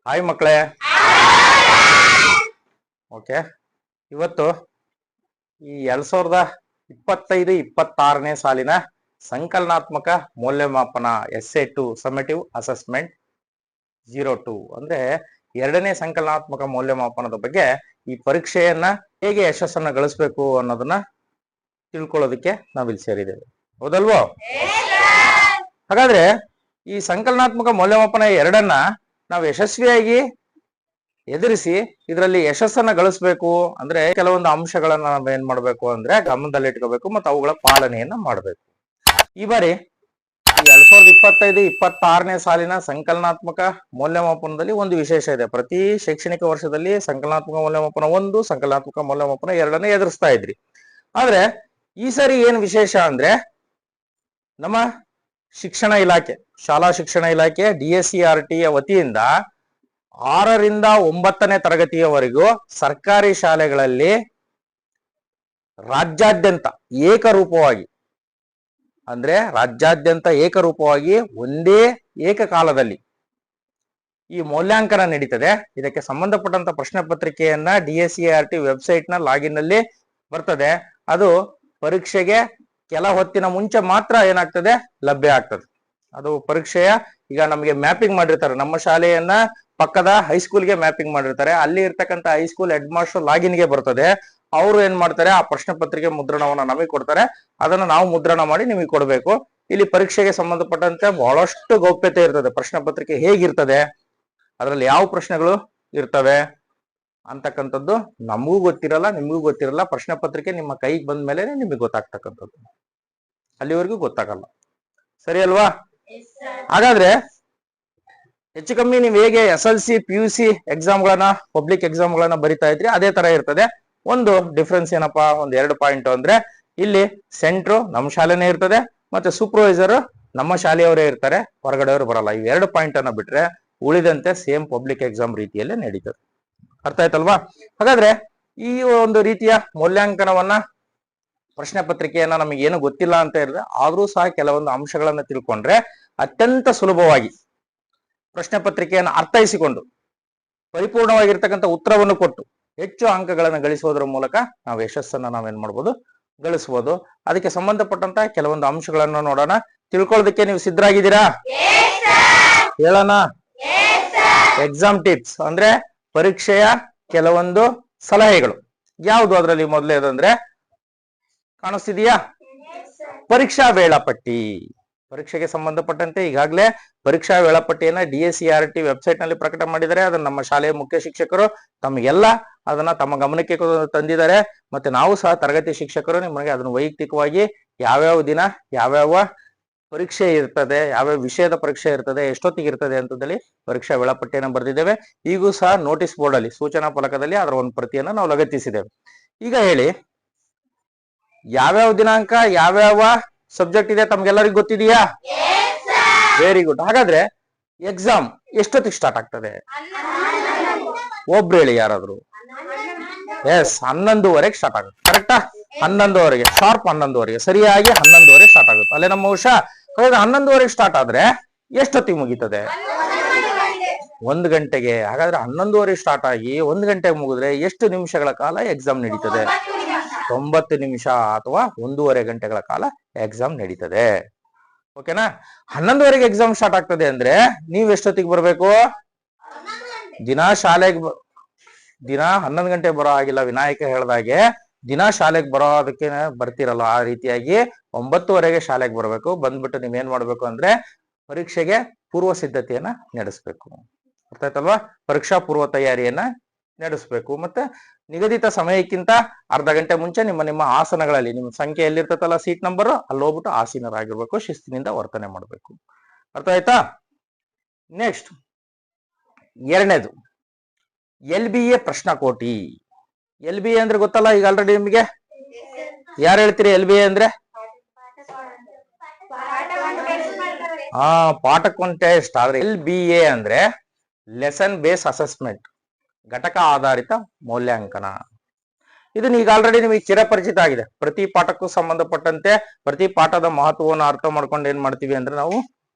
Hi ಮಕ್ಕಳೇ. Okay, ಇವತ್ತು ಈ 2025-26ನೇ ಸಾಲಿನ ಸಂಕಲನಾತ್ಮಕ ಮೌಲ್ಯಮಾಪನ SA2 ಸಮ್ಮೇಟಿವ್ ಅಸೆಸ್ಮೆಂಟ್ 02 ಅಂದ್ರೆ ಎರಡನೇ ಸಂಕಲನಾತ್ಮಕ ಮೌಲ್ಯಮಾಪನದ ಬಗ್ಗೆ ಈ ಪರೀಕ್ಷೆಯನ್ನ ಹೇಗೆ ಯಶಸ್ಸನ್ನ ಗಳಿಸಬೇಕು ಅನ್ನೋದನ್ನ ತಿಳ್ಕೊಳ್ಳೋದಕ್ಕೆ ನಾವಿಲ್ಲಿ ಸೇರಿದ್ದೇವೆ. ಹೌದಲ್ವೋ? ಹಾಗಾದ್ರೆ ಈ ಸಂಕಲನಾತ್ಮಕ ಮೌಲ್ಯಮಾಪನ ಎರಡನ್ನ ನಾವು ಯಶಸ್ವಿಯಾಗಿ ಎದುರಿಸಿ ಇದರಲ್ಲಿ ಯಶಸ್ಸನ್ನ ಗಳಿಸಬೇಕು ಅಂದ್ರೆ ಕೆಲವೊಂದು ಅಂಶಗಳನ್ನ ನಾವು ಏನ್ ಮಾಡ್ಬೇಕು ಅಂದ್ರೆ ಗಮನದಲ್ಲಿ ಇಟ್ಕೋಬೇಕು ಮತ್ತು ಅವುಗಳ ಪಾಲನೆಯನ್ನ ಮಾಡಬೇಕು. ಈ ಬಾರಿ 2025-26ನೇ ಸಾಲಿನ ಸಂಕಲನಾತ್ಮಕ ಮೌಲ್ಯಮಾಪನದಲ್ಲಿ ಒಂದು ವಿಶೇಷ ಇದೆ. ಪ್ರತಿ ಶೈಕ್ಷಣಿಕ ವರ್ಷದಲ್ಲಿ ಸಂಕಲನಾತ್ಮಕ ಮೌಲ್ಯಮಾಪನ 1, ಸಂಕಲನಾತ್ಮಕ ಮೌಲ್ಯಮಾಪನ 2 ಎದುರಿಸ್ತಾ ಇದ್ರಿ. ಆದ್ರೆ ಈ ಸರಿ ಏನ್ ವಿಶೇಷ ಅಂದ್ರೆ ನಮ್ಮ ಶಿಕ್ಷಣ ಇಲಾಖೆ, ಶಾಲಾ ಶಿಕ್ಷಣ ಇಲಾಖೆ DSCRT ವತಿಯಿಂದ 6ರಿಂದ 9ನೇ ತರಗತಿಯವರೆಗೂ ಸರ್ಕಾರಿ ಶಾಲೆಗಳಲ್ಲಿ ರಾಜ್ಯಾದ್ಯಂತ ಏಕರೂಪವಾಗಿ ಒಂದೇ ಏಕಕಾಲದಲ್ಲಿ ಈ ಮೌಲ್ಯಾಂಕನ ನಡೀತದೆ. ಇದಕ್ಕೆ ಸಂಬಂಧಪಟ್ಟಂತ ಪ್ರಶ್ನೆ ಪತ್ರಿಕೆಯನ್ನ DSCRT ವೆಬ್ಸೈಟ್ ನ ಲಾಗಿನ್ ನಲ್ಲಿ ಬರ್ತದೆ. ಅದು ಪರೀಕ್ಷೆಗೆ ಕೆಲ ಹೊತ್ತಿನ ಮುಂಚೆ ಮಾತ್ರ ಏನಾಗ್ತದೆ, ಲಭ್ಯ ಆಗ್ತದೆ. ಅದು ಪರೀಕ್ಷೆಯ ಈಗ ನಮಗೆ ಮ್ಯಾಪಿಂಗ್ ಮಾಡಿರ್ತಾರೆ, ನಮ್ಮ ಶಾಲೆಯನ್ನ ಪಕ್ಕದ ಹೈಸ್ಕೂಲ್ಗೆ ಮ್ಯಾಪಿಂಗ್ ಮಾಡಿರ್ತಾರೆ. ಅಲ್ಲಿ ಇರ್ತಕ್ಕಂಥ ಹೈಸ್ಕೂಲ್ ಹೆಡ್ ಮಾಸ್ಟರ್ ಲಾಗಿನ್ಗೆ ಬರ್ತದೆ. ಅವರು ಏನ್ ಮಾಡ್ತಾರೆ, ಆ ಪ್ರಶ್ನೆ ಪತ್ರಿಕೆ ಮುದ್ರಣವನ್ನ ನಮಗೆ ಕೊಡ್ತಾರೆ. ಅದನ್ನ ನಾವು ಮುದ್ರಣ ಮಾಡಿ ನಿಮಗೆ ಕೊಡಬೇಕು. ಇಲ್ಲಿ ಪರೀಕ್ಷೆಗೆ ಸಂಬಂಧಪಟ್ಟಂತೆ ಬಹಳಷ್ಟು ಗೌಪ್ಯತೆ ಇರ್ತದೆ. ಪ್ರಶ್ನೆ ಪತ್ರಿಕೆ ಹೇಗಿರ್ತದೆ, ಅದರಲ್ಲಿ ಯಾವ ಪ್ರಶ್ನೆಗಳು ಇರ್ತವೆ ಅಂತಕ್ಕಂಥದ್ದು ನಮಗೂ ಗೊತ್ತಿರಲ್ಲ, ನಿಮಗೂ ಗೊತ್ತಿರಲ್ಲ. ಪ್ರಶ್ನೆ ಪತ್ರಿಕೆ ನಿಮ್ಮ ಕೈಗೆ ಬಂದ ಮೇಲೆ ನಿಮಗೆ ಗೊತ್ತಾಗ್ತಕ್ಕಂಥದ್ದು, ಅಲ್ಲಿವರೆಗೂ ಗೊತ್ತಾಗಲ್ಲ. ಸರಿ ಅಲ್ವಾ? ಹಾಗಾದ್ರೆ ಹೆಚ್ಚು ಕಮ್ಮಿ ನೀವು ಹೇಗೆ SLC PUC ಎಕ್ಸಾಮ್ಗಳನ್ನ, ಪಬ್ಲಿಕ್ ಎಕ್ಸಾಮ್ಗಳನ್ನ ಬರಿತಾ ಇದ್ರಿ, ಅದೇ ತರ ಇರ್ತದೆ. ಒಂದು ಡಿಫ್ರೆನ್ಸ್ ಏನಪ್ಪಾ, ಒಂದ್ 2 ಪಾಯಿಂಟ್ ಅಂದ್ರೆ ಇಲ್ಲಿ ಸೆಂಟ್ರು ನಮ್ಮ ಶಾಲೆನೇ ಇರ್ತದೆ, ಮತ್ತೆ ಸೂಪರ್ವೈಸರ್ ನಮ್ಮ ಶಾಲೆಯವರೇ ಇರ್ತಾರೆ, ಹೊರಗಡೆಯವರು ಬರಲ್ಲ. ಈ 2 ಪಾಯಿಂಟ್ ಅನ್ನ ಬಿಟ್ರೆ ಉಳಿದಂತೆ ಸೇಮ್ ಪಬ್ಲಿಕ್ ಎಕ್ಸಾಮ್ ರೀತಿಯಲ್ಲೇ ನಡೀತದೆ. ಅರ್ಥ ಆಯ್ತಲ್ವಾ? ಹಾಗಾದ್ರೆ ಈ ಒಂದು ರೀತಿಯ ಮೌಲ್ಯಾಂಕನವನ್ನ, ಪ್ರಶ್ನೆ ಪತ್ರಿಕೆಯನ್ನ ನಮಗೆ ಏನು ಗೊತ್ತಿಲ್ಲ ಅಂತ ಹೇಳಿದ್ರೆ ಆದ್ರೂ ಸಹ ಕೆಲವೊಂದು ಅಂಶಗಳನ್ನ ತಿಳ್ಕೊಂಡ್ರೆ ಅತ್ಯಂತ ಸುಲಭವಾಗಿ ಪ್ರಶ್ನೆ ಪತ್ರಿಕೆಯನ್ನು ಅರ್ಥೈಸಿಕೊಂಡು ಪರಿಪೂರ್ಣವಾಗಿರ್ತಕ್ಕಂಥ ಉತ್ತರವನ್ನು ಕೊಟ್ಟು ಹೆಚ್ಚು ಅಂಕಗಳನ್ನು ಗಳಿಸುವುದರ ಮೂಲಕ ನಾವು ಯಶಸ್ಸನ್ನ ನಾವೇನ್ ಮಾಡ್ಬೋದು, ಗಳಿಸಬಹುದು. ಅದಕ್ಕೆ ಸಂಬಂಧಪಟ್ಟಂತ ಕೆಲವೊಂದು ಅಂಶಗಳನ್ನು ನೋಡೋಣ. ತಿಳ್ಕೊಳ್ಳೋದಕ್ಕೆ ನೀವು ಸಿದ್ಧರಾಗಿದ್ದೀರಾ? ಹೇಳೋಣ. ಎಕ್ಸಾಮ್ ಟಿಪ್ಸ್ ಅಂದ್ರೆ ಪರೀಕ್ಷೆಯ ಕೆಲವೊಂದು ಸಲಹೆಗಳು. ಯಾವುದು ಅದರಲ್ಲಿ ಮೊದಲೇದಂದ್ರೆ ಕಾಣಿಸ್ತಿದೆಯಾ? ಪರೀಕ್ಷಾ ವೇಳಾಪಟ್ಟಿ. ಪರೀಕ್ಷೆಗೆ ಸಂಬಂಧಪಟ್ಟಂತೆ ಈಗಾಗಲೇ ಪರೀಕ್ಷಾ ವೇಳಾಪಟ್ಟಿಯನ್ನ DSCRT ವೆಬ್ಸೈಟ್ ನಲ್ಲಿ ಪ್ರಕಟ ಮಾಡಿದ್ದಾರೆ. ಅದನ್ನ ನಮ್ಮ ಶಾಲೆಯ ಮುಖ್ಯ ಶಿಕ್ಷಕರು ತಮಗೆಲ್ಲ ಅದನ್ನ ತಮ್ಮ ಗಮನಕ್ಕೆ ತಂದಿದ್ದಾರೆ. ಮತ್ತೆ ನಾವು ಸಹ ತರಗತಿ ಶಿಕ್ಷಕರು ನಿಮಗೆ ಅದನ್ನು ವೈಯಕ್ತಿಕವಾಗಿ ಯಾವ್ಯಾವ ದಿನ ಯಾವ್ಯಾವ ಪರೀಕ್ಷೆ ಇರ್ತದೆ, ಯಾವ್ಯಾವ ವಿಷಯದ ಪರೀಕ್ಷೆ ಇರ್ತದೆ, ಎಷ್ಟೊತ್ತಿಗೆ ಇರ್ತದೆ ಅಂತಂದೇಳಿ ಪರೀಕ್ಷಾ ವೇಳಾಪಟ್ಟಿಯನ್ನು ಬರೆದಿದ್ದೇವೆ. ಈಗೂ ಸಹ ನೋಟಿಸ್ ಬೋರ್ಡ್ ಅಲ್ಲಿ, ಸೂಚನಾ ಫಲಕದಲ್ಲಿ ಅದರ ಒಂದು ಪ್ರತಿಯನ್ನು ನಾವು ಲಗತ್ತಿಸಿದ್ದೇವೆ. ಈಗ ಹೇಳಿ, ಯಾವ್ಯಾವ ದಿನಾಂಕ ಯಾವ್ಯಾವ ಸಬ್ಜೆಕ್ಟ್ ಇದೆ ತಮ್ಗೆಲ್ಲರಿಗೂ ಗೊತ್ತಿದೆಯಾ? Very good. ಹಾಗಾದ್ರೆ ಎಕ್ಸಾಮ್ ಎಷ್ಟೊತ್ತಿಗೆ ಸ್ಟಾರ್ಟ್ ಆಗ್ತದೆ? ಒಬ್ರು ಹೇಳಿ ಯಾರಾದ್ರು. ಎಸ್, 11:30ಗೆ ಸ್ಟಾರ್ಟ್ ಆಗುತ್ತೆ. ಕರೆಕ್ಟಾ? 11:30ಗೆ, ಶಾರ್ಪ್ 11:30ಗೆ, ಸರಿಯಾಗಿ 11:30 ಸ್ಟಾರ್ಟ್ ಆಗುತ್ತೆ. ಅಲ್ಲೇ ನಮ್ಮ ಉಷಾ. 11:30ಗೆ ಸ್ಟಾರ್ಟ್ ಆದ್ರೆ ಎಷ್ಟೊತ್ತಿಗೆ ಮುಗೀತದೆ? 1 ಗಂಟೆಗೆ. ಹಾಗಾದ್ರೆ 11:30 ಸ್ಟಾರ್ಟ್ ಆಗಿ 1 ಗಂಟೆಗೆ ಮುಗಿದ್ರೆ ಎಷ್ಟು ನಿಮಿಷಗಳ ಕಾಲ ಎಕ್ಸಾಮ್ ನಡೀತದೆ? 90 ನಿಮಿಷ ಅಥವಾ 1.5 ಗಂಟೆಗಳ ಕಾಲ ಎಕ್ಸಾಮ್ ನಡೀತದೆ. ಓಕೆನಾ? 11:30ಗೆ ಎಕ್ಸಾಮ್ ಸ್ಟಾರ್ಟ್ ಆಗ್ತದೆ ಅಂದ್ರೆ ನೀವ್ ಎಷ್ಟೊತ್ತಿಗೆ ಬರ್ಬೇಕು? ದಿನ 11 ಗಂಟೆಗೆ ಬರೋ ಆಗಿಲ್ಲ. ವಿನಾಯಕ ಹೇಳ್ದಾಗೆ ದಿನ ಶಾಲೆಗೆ ಬರೋದಕ್ಕೆ ಬರ್ತಿರಲ್ಲ, ಆ ರೀತಿಯಾಗಿ 9:30ಗೆ ಶಾಲೆಗೆ ಬರ್ಬೇಕು. ಬಂದ್ಬಿಟ್ಟು ನೀವೇನ್ ಮಾಡ್ಬೇಕು ಅಂದ್ರೆ ಪರೀಕ್ಷೆಗೆ ಪೂರ್ವ ಸಿದ್ಧತೆಯನ್ನ ನಡೆಸ್ಬೇಕು. ಅರ್ಥ ಆಯ್ತಲ್ವಾ? ಪರೀಕ್ಷಾ ಪೂರ್ವ ತಯಾರಿಯನ್ನ ನಡೆಸ್ಬೇಕು. ಮತ್ತೆ ನಿಗದಿತ ಸಮಯಕ್ಕಿಂತ ಅರ್ಧ ಗಂಟೆ ಮುಂಚೆ ನಿಮ್ಮ ಆಸನಗಳಲ್ಲಿ, ನಿಮ್ಮ ಸಂಖ್ಯೆ ಎಲ್ಲಿರ್ತದಲ್ಲ ಸೀಟ್ ನಂಬರ್, ಅಲ್ಲಿ ಹೋಗ್ಬಿಟ್ಟು ಆಸೀನರಾಗಿರ್ಬೇಕು. ಶಿಸ್ತಿನಿಂದ ವರ್ತನೆ ಮಾಡ್ಬೇಕು. ಅರ್ಥ ಆಯ್ತಾ? ನೆಕ್ಸ್ಟ್, ಎರಡನೇದು LBA ಪ್ರಶ್ನಾಕೋಟಿ. LBA ಅಂದ್ರೆ ಗೊತ್ತಲ್ಲ ಈಗ ಆಲ್ರೆಡಿ ನಿಮಗೆ. ಯಾರು ಹೇಳ್ತೀರಿ LBA ಅಂದ್ರೆ? ಪಾಠಕ್ಕೊಂದು ಟೆಸ್ಟ್. ಆದ್ರೆ LBA ಅಂದ್ರೆ ಲೆಸನ್ ಬೇಸ್ ಅಸೆಸ್ಮೆಂಟ್, ಘಟಕ ಆಧಾರಿತ ಮೌಲ್ಯಾಂಕನ. ಇದನ್ನ ಈಗ ಆಲ್ರೆಡಿ ನಿಮಗೆ ಚಿರಪರಿಚಿತ ಆಗಿದೆ. ಪ್ರತಿ ಪಾಠಕ್ಕೂ ಸಂಬಂಧಪಟ್ಟಂತೆ ಪ್ರತಿ ಪಾಠದ ಮಹತ್ವವನ್ನು ಅರ್ಥ ಮಾಡ್ಕೊಂಡು ಏನ್ ಮಾಡ್ತೀವಿ ಅಂದ್ರೆ ನಾವು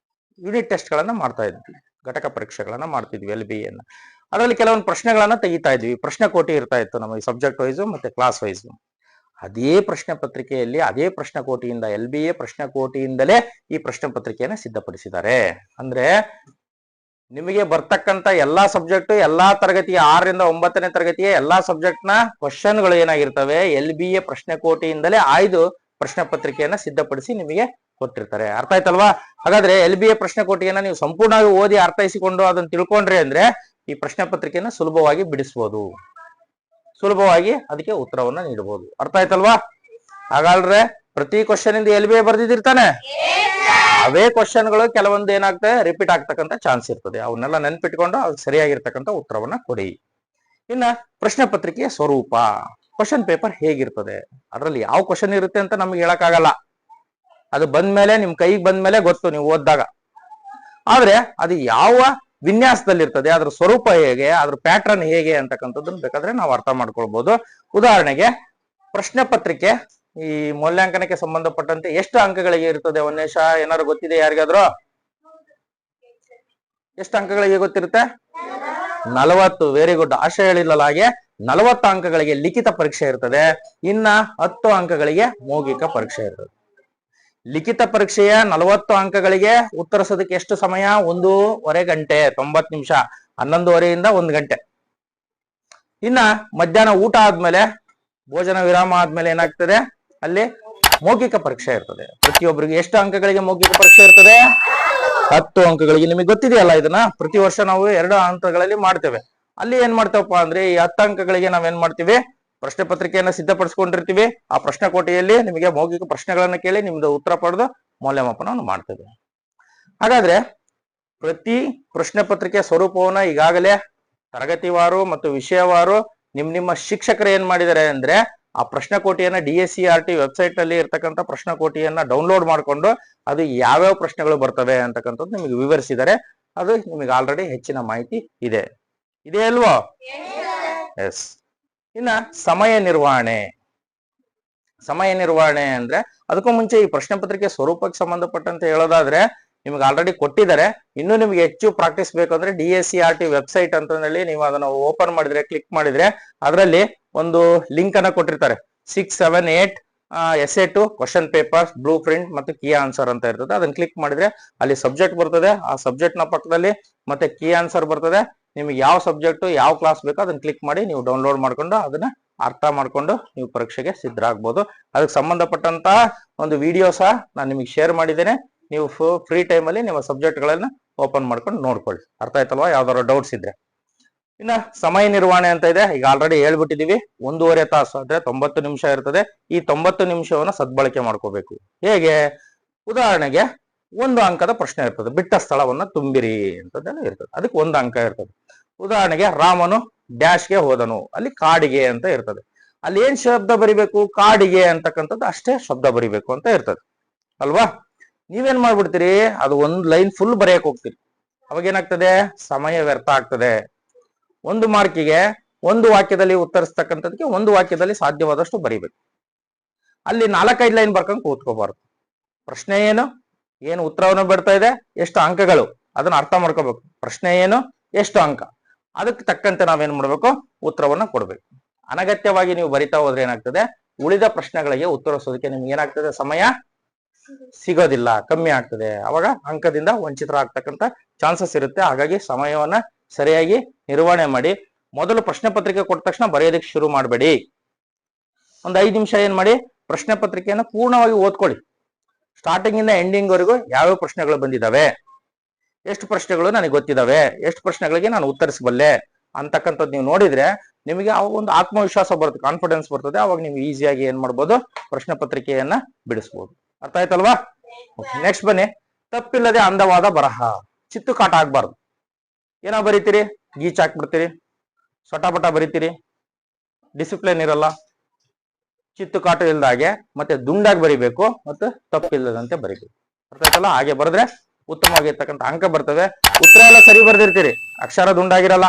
ಯೂನಿಟ್ ಟೆಸ್ಟ್ ಗಳನ್ನ ಮಾಡ್ತಾ ಇದ್ವಿ. ಘಟಕ ಪರೀಕ್ಷೆಗಳನ್ನ ಮಾಡ್ತಿದ್ವಿ LBA ನ. ಅದರಲ್ಲಿ ಕೆಲವೊಂದು ಪ್ರಶ್ನೆಗಳನ್ನ ತೆಗಿತಾ ಇದ್ವಿ, ಪ್ರಶ್ನೆ ಕೋಟಿ ಇರ್ತಾ ಇತ್ತು ನಮಗೆ ಸಬ್ಜೆಕ್ಟ್ ವೈಸ್ ಮತ್ತೆ ಕ್ಲಾಸ್ ವೈಸ್. ಅದೇ ಪ್ರಶ್ನೆ ಪತ್ರಿಕೆಯಲ್ಲಿ ಅದೇ ಪ್ರಶ್ನೆ ಕೋಟಿಯಿಂದ LBA ಪ್ರಶ್ನೆ ಕೋಟಿಯಿಂದಲೇ ಈ ಪ್ರಶ್ನೆ ಪತ್ರಿಕೆಯನ್ನ ಸಿದ್ಧಪಡಿಸಿದ್ದಾರೆ. ಅಂದ್ರೆ ನಿಮಗೆ ಬರ್ತಕ್ಕಂತ ಎಲ್ಲಾ ಸಬ್ಜೆಕ್ಟ್, ಎಲ್ಲಾ ತರಗತಿಯ 6ರಿಂದ 9ನೇ ತರಗತಿಯ ಎಲ್ಲಾ ಸಬ್ಜೆಕ್ಟ್ ನ ಕ್ವಶನ್ಗಳು ಏನಾಗಿರ್ತವೆ, LBA ಪ್ರಶ್ನೆ ಕೋಟಿಯಿಂದಲೇ ಆಯ್ದು ಪ್ರಶ್ನೆ ಪತ್ರಿಕೆಯನ್ನ ಸಿದ್ಧಪಡಿಸಿ ನಿಮಗೆ ಕೊಟ್ಟಿರ್ತಾರೆ. ಅರ್ಥ ಆಯ್ತಲ್ವಾ? ಹಾಗಾದ್ರೆ LBA ಪ್ರಶ್ನೆ ಕೋಟಿಯನ್ನ ನೀವು ಸಂಪೂರ್ಣವಾಗಿ ಓದಿ ಅರ್ಥೈಸಿಕೊಂಡು ಅದನ್ನ ತಿಳ್ಕೊಂಡ್ರಿ ಅಂದ್ರೆ ಈ ಪ್ರಶ್ನೆ ಪತ್ರಿಕೆಯನ್ನ ಸುಲಭವಾಗಿ ಬಿಡಿಸಬಹುದು, ಸುಲಭವಾಗಿ ಅದಕ್ಕೆ ಉತ್ತರವನ್ನ ನೀಡಬಹುದು. ಅರ್ಥ ಆಯ್ತಲ್ವಾ? ಹಾಗಾದ್ರೆ ಪ್ರತಿ ಕ್ವಶನ್ ಇಂದ LBA ಬರ್ದಿದಿರ್ತಾನೆ, ಅವೇ ಕ್ವಶನ್ಗಳು ಕೆಲವೊಂದು ಏನಾಗ್ತದೆ ರಿಪೀಟ್ ಆಗ್ತಕ್ಕಂಥ ಚಾನ್ಸ್ ಇರ್ತದೆ. ಅವನ್ನೆಲ್ಲ ನೆನ್ಪಿಟ್ಕೊಂಡು ಅದಕ್ಕೆ ಸರಿಯಾಗಿರ್ತಕ್ಕಂಥ ಉತ್ತರವನ್ನ ಕೊಡಿ. ಇನ್ನ ಪ್ರಶ್ನೆ ಪತ್ರಿಕೆಯ ಸ್ವರೂಪ, ಕ್ವಶನ್ ಪೇಪರ್ ಹೇಗಿರ್ತದೆ, ಅದರಲ್ಲಿ ಯಾವ ಕ್ವಶನ್ ಇರುತ್ತೆ ಅಂತ ನಮ್ಗೆ ಹೇಳಕ್ಕಾಗಲ್ಲ. ಅದು ಬಂದ್ಮೇಲೆ ನಿಮ್ ಕೈಗೆ ಬಂದ್ಮೇಲೆ ಗೊತ್ತು ನೀವು ಓದಿದಾಗ. ಆದ್ರೆ ಅದು ಯಾವ ವಿನ್ಯಾಸದಲ್ಲಿ ಇರ್ತದೆ, ಅದ್ರ ಸ್ವರೂಪ ಹೇಗೆ, ಅದ್ರ ಪ್ಯಾಟರ್ನ್ ಹೇಗೆ ಅಂತಕ್ಕಂಥದ್ದನ್ನ ಬೇಕಾದ್ರೆ ನಾವು ಅರ್ಥ ಮಾಡ್ಕೊಳ್ಬಹುದು. ಉದಾಹರಣೆಗೆ ಪ್ರಶ್ನೆ ಪತ್ರಿಕೆ ಈ ಮೌಲ್ಯಾಂಕನಕ್ಕೆ ಸಂಬಂಧಪಟ್ಟಂತೆ ಎಷ್ಟು ಅಂಕಗಳಿಗೆ ಇರ್ತದೆ ಉನ್ನೇಶ, ಏನಾದ್ರು ಗೊತ್ತಿದೆ ಯಾರಿಗಾದ್ರು? ಎಷ್ಟು ಅಂಕಗಳಿಗೆ ಗೊತ್ತಿರುತ್ತೆ? 40. Very good. ಆಶಯ ಹೇಳಿಲ್ಲಲ್ಲ, ಹಾಗೆ 40 ಅಂಕಗಳಿಗೆ ಲಿಖಿತ ಪರೀಕ್ಷೆ ಇರ್ತದೆ, ಇನ್ನ 10 ಅಂಕಗಳಿಗೆ ಮೌಖಿಕ ಪರೀಕ್ಷೆ ಇರ್ತದೆ. ಲಿಖಿತ ಪರೀಕ್ಷೆಯ 40 ಅಂಕಗಳಿಗೆ ಉತ್ತರಿಸೋದಕ್ಕೆ ಎಷ್ಟು ಸಮಯ? 1.5 ಗಂಟೆ, 90 ನಿಮಿಷ, 11:30ಯಿಂದ 1 ಗಂಟೆ. ಇನ್ನ ಮಧ್ಯಾಹ್ನ ಊಟ ಆದ್ಮೇಲೆ, ಭೋಜನ ವಿರಾಮ ಆದ್ಮೇಲೆ ಏನಾಗ್ತದೆ, ಅಲ್ಲಿ ಮೌಖಿಕ ಪರೀಕ್ಷೆ ಇರ್ತದೆ. ಪ್ರತಿಯೊಬ್ಬರಿಗೆ ಎಷ್ಟು ಅಂಕಗಳಿಗೆ ಮೌಖಿಕ ಪರೀಕ್ಷೆ ಇರ್ತದೆ? 10 ಅಂಕಗಳಿಗೆ. ನಿಮಗೆ ಗೊತ್ತಿದೆಯಲ್ಲ ಇದನ್ನ, ಪ್ರತಿ ವರ್ಷ ನಾವು 2 ಹಂತಗಳಲ್ಲಿ ಮಾಡ್ತೇವೆ. ಅಲ್ಲಿ ಏನ್ ಮಾಡ್ತೇವಪ್ಪ ಅಂದ್ರೆ ಈ 10 ಅಂಕಗಳಿಗೆ ನಾವೇನ್ ಮಾಡ್ತೀವಿ, ಪ್ರಶ್ನೆ ಪತ್ರಿಕೆಯನ್ನ ಸಿದ್ಧಪಡಿಸ್ಕೊಂಡಿರ್ತೀವಿ. ಆ ಪ್ರಶ್ನೆ ಕೋಟೆಯಲ್ಲಿ ನಿಮಗೆ ಮೌಖಿಕ ಪ್ರಶ್ನೆಗಳನ್ನ ಕೇಳಿ ನಿಮ್ದು ಉತ್ತರ ಪಡೆದು ಮೌಲ್ಯಮಾಪನವನ್ನು ಮಾಡ್ತೇವೆ. ಹಾಗಾದ್ರೆ ಪ್ರತಿ ಪ್ರಶ್ನೆ ಪತ್ರಿಕೆಯ ಸ್ವರೂಪವನ್ನ ಈಗಾಗಲೇ ತರಗತಿವಾರು ಮತ್ತು ವಿಷಯವಾರು ನಿಮ್ಮ ಶಿಕ್ಷಕರು ಏನ್ ಮಾಡಿದ್ದಾರೆ ಅಂದ್ರೆ ಆ ಪ್ರಶ್ನೆ ಕೋಟಿಯನ್ನ DSCRT ವೆಬ್ಸೈಟ್ ನಲ್ಲಿ ಇರ್ತಕ್ಕಂಥ ಪ್ರಶ್ನೆ ಕೋಟಿಯನ್ನ ಡೌನ್ಲೋಡ್ ಮಾಡ್ಕೊಂಡು ಅದು ಯಾವ್ಯಾವ ಪ್ರಶ್ನೆಗಳು ಬರ್ತವೆ ಅಂತಕ್ಕಂಥದ್ದು ನಿಮಗೆ ವಿವರಿಸಿದ್ದಾರೆ. ಅದು ನಿಮಗೆ ಆಲ್ರೆಡಿ ಹೆಚ್ಚಿನ ಮಾಹಿತಿ ಇದೆ ಅಲ್ವಾ? ಎಸ್. ಇನ್ನ ಸಮಯ ನಿರ್ವಹಣೆ. ಸಮಯ ನಿರ್ವಹಣೆ ಅಂದ್ರೆ ಅದಕ್ಕೂ ಮುಂಚೆ ಈ ಪ್ರಶ್ನೆ ಪತ್ರಿಕೆ ಸ್ವರೂಪಕ್ಕೆ ಸಂಬಂಧಪಟ್ಟಂತೆ ಹೇಳೋದಾದ್ರೆ ನಿಮ್ಗೆ ಆಲ್ರೆಡಿ ಕೊಟ್ಟಿದ್ದಾರೆ. ಇನ್ನು ನಿಮ್ಗೆ ಹೆಚ್ಚು ಪ್ರಾಕ್ಟೀಸ್ ಬೇಕಂದ್ರೆ DSCRT ವೆಬ್ಸೈಟ್ ಅಂತ ಹೇಳಿ ನೀವು ಅದನ್ನ ಓಪನ್ ಮಾಡಿದ್ರೆ, ಕ್ಲಿಕ್ ಮಾಡಿದ್ರೆ ಅದರಲ್ಲಿ ಒಂದು ಲಿಂಕ್ ಅನ್ನ ಕೊಟ್ಟಿರ್ತಾರೆ. 6, 7, 8 essay 2 question papers, blue print ಮತ್ತು ಕೀ ಆನ್ಸರ್ ಅಂತ ಇರ್ತದೆ. ಅದನ್ನ ಕ್ಲಿಕ್ ಮಾಡಿದ್ರೆ ಅಲ್ಲಿ ಸಬ್ಜೆಕ್ಟ್ ಬರ್ತದೆ. ಆ ಸಬ್ಜೆಕ್ಟ್ ನ ಪಕ್ಕದಲ್ಲಿ ಮತ್ತೆ ಕೀ ಆನ್ಸರ್ ಬರ್ತದೆ. ನಿಮ್ಗೆ ಯಾವ ಸಬ್ಜೆಕ್ಟ್ ಯಾವ ಕ್ಲಾಸ್ ಬೇಕೋ ಅದನ್ನ ಕ್ಲಿಕ್ ಮಾಡಿ ನೀವು ಡೌನ್ಲೋಡ್ ಮಾಡ್ಕೊಂಡು ಅದನ್ನ ಅರ್ಥ ಮಾಡ್ಕೊಂಡು ನೀವು ಪರೀಕ್ಷೆಗೆ ಸಿದ್ಧರಾಗಬಹುದು. ಅದಕ್ಕೆ ಸಂಬಂಧಪಟ್ಟಂತ ಒಂದು ವಿಡಿಯೋ ಸಹ ನಾನು ನಿಮಗೆ ಶೇರ್ ಮಾಡಿದ್ದೇನೆ. ನೀವು ಫ್ರೀ ಟೈಮ್ ಅಲ್ಲಿ ನಿಮ್ಮ ಸಬ್ಜೆಕ್ಟ್ ಗಳನ್ನ ಓಪನ್ ಮಾಡ್ಕೊಂಡು ನೋಡ್ಕೊಳ್ಳಿ. ಅರ್ಥ ಆಯ್ತಲ್ವಾ? ಯಾವ್ದಾದ್ರು ಡೌಟ್ಸ್ ಇದ್ರೆ. ಇನ್ನ ಸಮಯ ನಿರ್ವಹಣೆ ಅಂತ ಇದೆ, ಈಗ ಆಲ್ರೆಡಿ ಹೇಳ್ಬಿಟ್ಟಿದೀವಿ. 1.5 ತಾಸು ಅಂದ್ರೆ 90 ನಿಮಿಷ ಇರ್ತದೆ. ಈ 90 ನಿಮಿಷವನ್ನ ಸದ್ಬಳಕೆ ಮಾಡ್ಕೋಬೇಕು. ಹೇಗೆ? ಉದಾಹರಣೆಗೆ 1 ಅಂಕದ ಪ್ರಶ್ನೆ ಇರ್ತದೆ, ಬಿಟ್ಟ ಸ್ಥಳವನ್ನ ತುಂಬಿರಿ ಅಂತದೆಲ್ಲ ಇರ್ತದೆ, ಅದಕ್ಕೆ 1 ಅಂಕ ಇರ್ತದೆ. ಉದಾಹರಣೆಗೆ ರಾಮನು ಡ್ಯಾಶ್ಗೆ ಹೋದನು, ಅಲ್ಲಿ ಕಾಡಿಗೆ ಅಂತ ಇರ್ತದೆ. ಅಲ್ಲಿ ಏನ್ ಶಬ್ದ ಬರಿಬೇಕು? ಕಾಡಿಗೆ ಅಂತಕ್ಕಂಥದ್ದು ಅಷ್ಟೇ ಶಬ್ದ ಬರಿಬೇಕು ಅಂತ ಇರ್ತದೆ ಅಲ್ವಾ? ನೀವೇನ್ ಮಾಡ್ಬಿಡ್ತೀರಿ, ಅದು 1 ಲೈನ್ ಫುಲ್ ಬರೆಯಕ್ ಹೋಗ್ತೀರಿ. ಅವಾಗ ಏನಾಗ್ತದೆ? ಸಮಯ ವ್ಯರ್ಥ ಆಗ್ತದೆ. 1 ಮಾರ್ಕಿಗೆ 1 ವಾಕ್ಯದಲ್ಲಿ ಉತ್ತರಿಸ್ತಕ್ಕಂಥದಕ್ಕೆ 1 ವಾಕ್ಯದಲ್ಲಿ ಸಾಧ್ಯವಾದಷ್ಟು ಬರಿಬೇಕು. ಅಲ್ಲಿ 4-5 ಲೈನ್ ಬರ್ಕೊಂಡು ಕೂತ್ಕೋಬಾರ್ದು. ಪ್ರಶ್ನೆ ಏನು ಉತ್ತರವನ್ನು ಬಿಡ್ತಾ ಇದೆ, ಎಷ್ಟು ಅಂಕಗಳು, ಅದನ್ನ ಅರ್ಥ ಮಾಡ್ಕೋಬೇಕು. ಪ್ರಶ್ನೆ ಏನು, ಎಷ್ಟು ಅಂಕ, ಅದಕ್ಕೆ ತಕ್ಕಂತೆ ನಾವೇನ್ ಮಾಡ್ಬೇಕು, ಉತ್ತರವನ್ನ ಕೊಡ್ಬೇಕು. ಅನಗತ್ಯವಾಗಿ ನೀವು ಬರಿತಾ ಹೋದ್ರೆ ಏನಾಗ್ತದೆ, ಉಳಿದ ಪ್ರಶ್ನೆಗಳಿಗೆ ಉತ್ತರಿಸೋದಕ್ಕೆ ನಿಮ್ಗೆ ಏನಾಗ್ತದೆ, ಸಮಯ ಸಿಗೋದಿಲ್ಲ, ಕಮ್ಮಿ ಆಗ್ತದೆ. ಅವಾಗ ಅಂಕದಿಂದ ವಂಚಿತರಾಗ್ತಕ್ಕಂಥ ಚಾನ್ಸಸ್ ಇರುತ್ತೆ. ಹಾಗಾಗಿ ಸಮಯವನ್ನ ಸರಿಯಾಗಿ ನಿರ್ವಹಣೆ ಮಾಡಿ. ಮೊದಲು ಪ್ರಶ್ನೆ ಪತ್ರಿಕೆ ಕೊಟ್ಟ ತಕ್ಷಣ ಬರೆಯೋದಕ್ಕೆ ಶುರು ಮಾಡಬೇಡಿ. ಒಂದು 5 ನಿಮಿಷ ಏನ್ ಮಾಡಿ, ಪ್ರಶ್ನೆ ಪತ್ರಿಕೆಯನ್ನು ಪೂರ್ಣವಾಗಿ ಓದ್ಕೊಳ್ಳಿ. ಸ್ಟಾರ್ಟಿಂಗ್ ಇಂದ ಎಂಡಿಂಗ್ ವರೆಗೂ ಯಾವ್ಯಾವ ಪ್ರಶ್ನೆಗಳು ಬಂದಿದಾವೆ, ಎಷ್ಟು ಪ್ರಶ್ನೆಗಳು ನನಗೆ ಗೊತ್ತಿದಾವೆ, ಎಷ್ಟು ಪ್ರಶ್ನೆಗಳಿಗೆ ನಾನು ಉತ್ತರಿಸಬಲ್ಲೆ ಅಂತಕ್ಕಂಥದ್ದು ನೀವು ನೋಡಿದ್ರೆ ನಿಮಗೆ ಅವಾಗ ಒಂದು ಆತ್ಮವಿಶ್ವಾಸ ಬರುತ್ತೆ, ಕಾನ್ಫಿಡೆನ್ಸ್ ಬರ್ತದೆ. ಅವಾಗ ನೀವು ಈಸಿಯಾಗಿ ಏನ್ ಮಾಡ್ಬೋದು, ಪ್ರಶ್ನೆ ಪತ್ರಿಕೆಯನ್ನ ಬಿಡಿಸ್ಬೋದು. ಅರ್ಥ ಆಯ್ತಲ್ವಾ? ನೆಕ್ಸ್ಟ್ ಬನ್ನಿ, ತಪ್ಪಿಲ್ಲದೆ ಅಂದವಾದ ಬರಹ. ಚಿತ್ತು ಕಾಟ ಆಗ್ಬಾರ್ದು. ಏನೋ ಬರೀತೀರಿ, ಗೀಚ್ ಹಾಕ್ಬಿಡ್ತೀರಿ, ಸೊಟಾಪಟ ಬರೀತೀರಿ, ಡಿಸಿಪ್ಲಿನ್ ಇರಲ್ಲ. ಚಿತ್ತು ಕಾಟ ಇಲ್ದಾಗೆ ಮತ್ತೆ ದುಂಡಾಗಿ ಬರಿಬೇಕು, ಮತ್ತೆ ತಪ್ಪಿಲ್ಲದಂತೆ ಬರಿಬೇಕು. ಅರ್ಥ ಆಯ್ತಲ್ಲ? ಹಾಗೆ ಬರೆದ್ರೆ ಉತ್ತಮವಾಗಿರ್ತಕ್ಕಂಥ ಅಂಕ ಬರ್ತವೆ. ಉತ್ತರ ಎಲ್ಲ ಸರಿ ಬರ್ದಿರ್ತೀರಿ, ಅಕ್ಷರ ದುಂಡಾಗಿರಲ್ಲ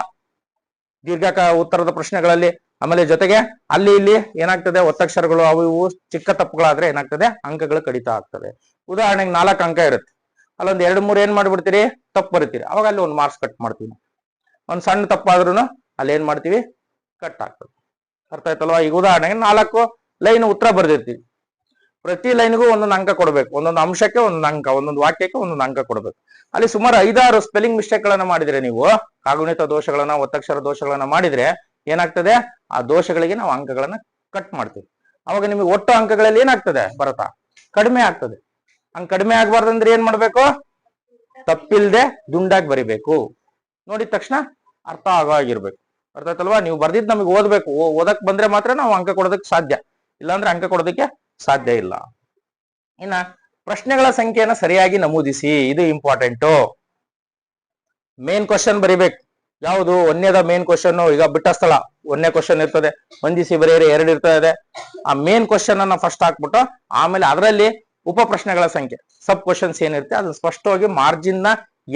ದೀರ್ಘಕ ಉತ್ತರದ ಪ್ರಶ್ನೆಗಳಲ್ಲಿ. ಆಮೇಲೆ ಜೊತೆಗೆ ಅಲ್ಲಿ ಇಲ್ಲಿ ಏನಾಗ್ತದೆ, ಒತ್ತಕ್ಷರಗಳು ಅವು ಇವು ಚಿಕ್ಕ ತಪ್ಪುಗಳಾದ್ರೆ ಏನಾಗ್ತದೆ, ಅಂಕಗಳು ಕಡಿತ ಆಗ್ತದೆ. ಉದಾಹರಣೆಗೆ 4 ಅಂಕ ಇರುತ್ತೆ, ಅಲ್ಲೊಂದ್ 2-3 ಏನ್ ಮಾಡ್ಬಿಡ್ತೀರಿ, ತಪ್ಪು ಬರೀತೀರಿ. ಅವಾಗ ಅಲ್ಲಿ ಒಂದು ಮಾರ್ಕ್ಸ್ ಕಟ್ ಮಾಡ್ತೀವಿ. ಒಂದ್ ಸಣ್ಣ ತಪ್ಪಾದ್ರೂ ಅಲ್ಲಿ ಏನ್ ಮಾಡ್ತೀವಿ, ಕಟ್ ಆಗ್ತದೆ. ಅರ್ಥ ಆಯ್ತಲ್ವಾ? ಈಗ ಉದಾಹರಣೆಗೆ 4 ಲೈನ್ ಉತ್ತರ ಬರ್ದಿರ್ತೀವಿ. ಪ್ರತಿ ಲೈನ್ಗೂ ಒಂದೊಂದು ಅಂಕ ಕೊಡ್ಬೇಕು, ಒಂದೊಂದು ಅಂಶಕ್ಕೆ ಒಂದೊಂದು ಅಂಕ, ಒಂದೊಂದು ವಾಕ್ಯಕ್ಕೆ ಒಂದೊಂದು ಅಂಕ ಕೊಡ್ಬೇಕು. ಅಲ್ಲಿ ಸುಮಾರು 5-6 ಸ್ಪೆಲ್ಲಿಂಗ್ ಮಿಸ್ಟೇಕ್ ಗಳನ್ನ ಮಾಡಿದ್ರೆ, ನೀವು ಕಾಗುಣಿತ ದೋಷಗಳನ್ನ, ಒತ್ತಕ್ಷರ ದೋಷಗಳನ್ನ ಮಾಡಿದ್ರೆ ಏನಾಗ್ತದೆ, ಆ ದೋಷಗಳಿಗೆ ನಾವು ಅಂಕಗಳನ್ನ ಕಟ್ ಮಾಡ್ತೀವಿ. ಅವಾಗ ನಿಮಗೆ ಒಟ್ಟು ಅಂಕಗಳಲ್ಲಿ ಏನಾಗ್ತದೆ, ಬರತಾ ಕಡಿಮೆ ಆಗ್ತದೆ. ಹಂಗ್ ಕಡಿಮೆ ಆಗ್ಬಾರ್ದಂದ್ರೆ ಏನ್ ಮಾಡ್ಬೇಕು, ತಪ್ಪಿಲ್ದೆ ದುಂಡಾಗಿ ಬರಿಬೇಕು. ನೋಡಿದ ತಕ್ಷಣ ಅರ್ಥ ಆಗಿರ್ಬೇಕು. ಅರ್ಥ ಆಯ್ತಲ್ವಾ? ನೀವು ಬರ್ದಿದ್ ನಮಗೆ ಓದ್ಬೇಕು, ಓದಕ್ ಬಂದ್ರೆ ಮಾತ್ರ ನಾವು ಅಂಕ ಕೊಡೋದಕ್ಕೆ ಸಾಧ್ಯ, ಇಲ್ಲಾಂದ್ರೆ ಅಂಕ ಕೊಡೋದಕ್ಕೆ ಸಾಧ್ಯ ಇಲ್ಲ. ಇನ್ನ ಪ್ರಶ್ನೆಗಳ ಸಂಖ್ಯೆಯನ್ನ ಸರಿಯಾಗಿ ನಮೂದಿಸಿ, ಇದು ಇಂಪಾರ್ಟೆಂಟು. ಮೇನ್ ಕ್ವಶನ್ ಬರಿಬೇಕು. ಯಾವುದು? ಒಂದನೇದ ಮೇನ್ ಕ್ವಶನ್. ಈಗ ಬಿಟ್ಟ ಸ್ಥಳ ಒಂದನೇ ಕ್ವಶನ್ ಇರ್ತದೆ, ಹೊಂದಿಸಿ ಬರೆಯಿರಿ 2 ಇರ್ತದೆ. ಆ ಮೇನ್ ಕ್ವಶನ್ ಅನ್ನ ಫಸ್ಟ್ ಹಾಕ್ಬಿಟ್ಟು ಆಮೇಲೆ ಅದರಲ್ಲಿ ಉಪ ಪ್ರಶ್ನೆಗಳ ಸಂಖ್ಯೆ, ಸಬ್ ಕ್ವಶನ್ಸ್ ಏನಿರುತ್ತೆ ಅದನ್ನ ಸ್ಪಷ್ಟವಾಗಿ ಮಾರ್ಜಿನ್ ನ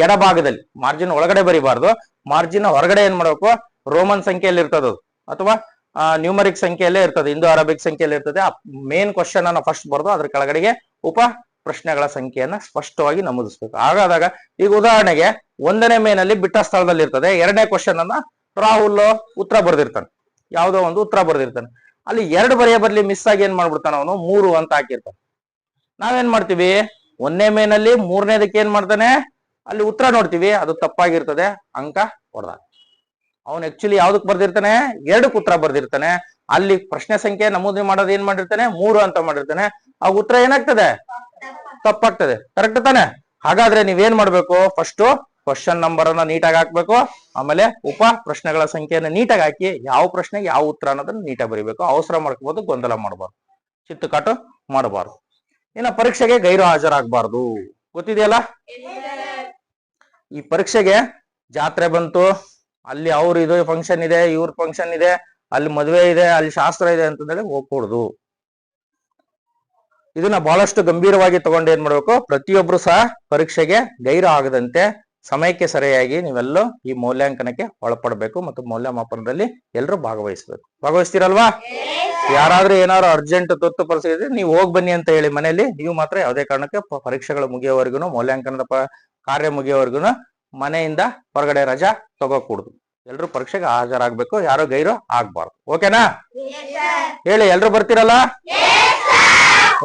ಎಡಭಾಗದಲ್ಲಿ, ಮಾರ್ಜಿನ್ ಒಳಗಡೆ ಬರಿಬಾರ್ದು, ಮಾರ್ಜಿನ್ ಹೊರಗಡೆ ಏನ್ ಮಾಡ್ಬೇಕು, ರೋಮನ್ ಸಂಖ್ಯೆಯಲ್ಲಿ ಇರ್ತದೆ ಅಥವಾ ನ್ಯೂಮರಿಕ್ ಸಂಖ್ಯೆಯಲ್ಲೇ ಇರ್ತದೆ, ಇಂಡೋ ಅರಬಿಕ್ ಸಂಖ್ಯೆಯಲ್ಲಿ ಇರ್ತದೆ. ಆ ಮೇನ್ ಕ್ವಶನ್ ಅನ್ನ ಫಸ್ಟ್ ಬರೆದು ಅದ್ರ ಕೆಳಗಡೆಗೆ ಉಪ ಪ್ರಶ್ನೆಗಳ ಸಂಖ್ಯೆಯನ್ನ ಸ್ಪಷ್ಟವಾಗಿ ನಮೂದಿಸ್ಬೇಕು. ಹಾಗಾದಾಗ ಈಗ ಉದಾಹರಣೆಗೆ 1ನೇ ಮೇನಲ್ಲಿ ಬಿಟ್ಟ ಸ್ಥಳದಲ್ಲಿ ಇರ್ತದೆ, 2ನೇ ಕ್ವಶನ್ ಅನ್ನ ರಾಹುಲ್ ಉತ್ತರ ಬರ್ದಿರ್ತಾನೆ, ಯಾವ್ದೋ ಒಂದು ಉತ್ತರ ಬರ್ದಿರ್ತಾನೆ. ಅಲ್ಲಿ 2 ಬರೆಯ ಬದಲಿ ಮಿಸ್ ಆಗಿ ಏನ್ ಮಾಡ್ಬಿಡ್ತಾನೆ, ಅವನು 3 ಅಂತ ಹಾಕಿರ್ತಾನೆ. ನಾವೇನ್ ಮಾಡ್ತೀವಿ, 1ನೇ ಮೇನಲ್ಲಿ 3ನೇದಕ್ಕೆ ಏನ್ ಮಾಡ್ತಾನೆ, ಅಲ್ಲಿ ಉತ್ತರ ನೋಡ್ತೀವಿ, ಅದು ತಪ್ಪಾಗಿರ್ತದೆ, ಅಂಕ ಹೊಡೆದ. ಅವನು ಆಕ್ಚುಲಿ ಯಾವ್ದಕ್ ಬರ್ದಿರ್ತಾನೆ, 2ಕ್ಕೆ ಉತ್ತರ ಬರ್ದಿರ್ತಾನೆ. ಅಲ್ಲಿ ಪ್ರಶ್ನೆ ಸಂಖ್ಯೆ ನಮೂದಿ ಮಾಡೋದು ಏನ್ ಮಾಡಿರ್ತಾನೆ, 3 ಅಂತ ಮಾಡಿರ್ತಾನೆ. ಆ ಉತ್ತರ ಏನಾಗ್ತದೆ, ತಪ್ಪಾಗ್ತದೆ. ಕರೆಕ್ಟ್ ತಾನೆ? ಹಾಗಾದ್ರೆ ನೀವೇನ್ ಮಾಡ್ಬೇಕು, ಫಸ್ಟ್ ಕ್ವಶನ್ ನಂಬರ್ ಅನ್ನ ನೀಟಾಗಿ ಹಾಕ್ಬೇಕು, ಆಮೇಲೆ ಉಪ ಪ್ರಶ್ನೆಗಳ ಸಂಖ್ಯೆಯನ್ನ ನೀಟಾಗಿ ಹಾಕಿ ಯಾವ ಪ್ರಶ್ನೆಗೆ ಯಾವ ಉತ್ತರ ಅನ್ನೋದನ್ನ ನೀಟಾಗಿ ಬರೀಬೇಕು. ಅವಸರ ಮಾಡ್ಕೋಬಹುದು, ಗೊಂದಲ ಮಾಡಬಾರ್ದು, ಚಿತ್ತುಕಾಟು ಮಾಡಬಾರ್ದು. ಇನ್ನ ಪರೀಕ್ಷೆಗೆ ಗೈರು ಹಾಜರಾಗಬಾರ್ದು. ಗೊತ್ತಿದೆಯಲ್ಲ? ಈ ಪರೀಕ್ಷೆಗೆ ಜಾತ್ರೆ ಬಂತು, ಅಲ್ಲಿ ಅವ್ರ ಇದು ಫಂಕ್ಷನ್ ಇದೆ, ಇವ್ರ ಫಂಕ್ಷನ್ ಇದೆ, ಅಲ್ಲಿ ಮದುವೆ ಇದೆ, ಅಲ್ಲಿ ಶಾಸ್ತ್ರ ಇದೆ ಅಂತಂದೇಳಿ ಹೋಗ್ಕೂಡುದು. ಇದನ್ನ ಬಹಳಷ್ಟು ಗಂಭೀರವಾಗಿ ತಗೊಂಡು ಏನ್ ಮಾಡ್ಬೇಕು, ಪ್ರತಿಯೊಬ್ರು ಸಹ ಪರೀಕ್ಷೆಗೆ ಗೈರು ಆಗದಂತೆ ಸಮಯಕ್ಕೆ ಸರಿಯಾಗಿ ನೀವೆಲ್ಲೂ ಈ ಮೌಲ್ಯಾಂಕನಕ್ಕೆ ಒಳಪಡಬೇಕು ಮತ್ತು ಮೌಲ್ಯಮಾಪನದಲ್ಲಿ ಎಲ್ಲರೂ ಭಾಗವಹಿಸಬೇಕು. ಭಾಗವಹಿಸ್ತೀರಲ್ವಾ? ಯಾರಾದ್ರೂ ಏನಾದ್ರು ಅರ್ಜೆಂಟ್ ತುರ್ತು ಪರಿಸ್ಥಿತಿ ನೀವು ಹೋಗಿ ಬನ್ನಿ ಅಂತ ಹೇಳಿ ಮನೆಯಲ್ಲಿ, ನೀವು ಮಾತ್ರ ಯಾವುದೇ ಕಾರಣಕ್ಕೆ ಪರೀಕ್ಷೆಗಳು ಮುಗಿಯೋವರೆಗೂ, ಮೌಲ್ಯಾಂಕನದ ಕಾರ್ಯ ಮುಗಿಯೋವರೆಗೂ ಮನೆಯಿಂದ ಹೊರಗಡೆ ರಜಾ ತಗೋಕೂಡುದು. ಎಲ್ರು ಪರೀಕ್ಷೆಗೆ ಹಾಜರಾಗ್ಬೇಕು, ಯಾರು ಗೈರು ಆಗ್ಬಾರ್ದು. ಓಕೆನಾ? ಹೇಳಿ, ಎಲ್ರು ಬರ್ತೀರಲ್ಲ?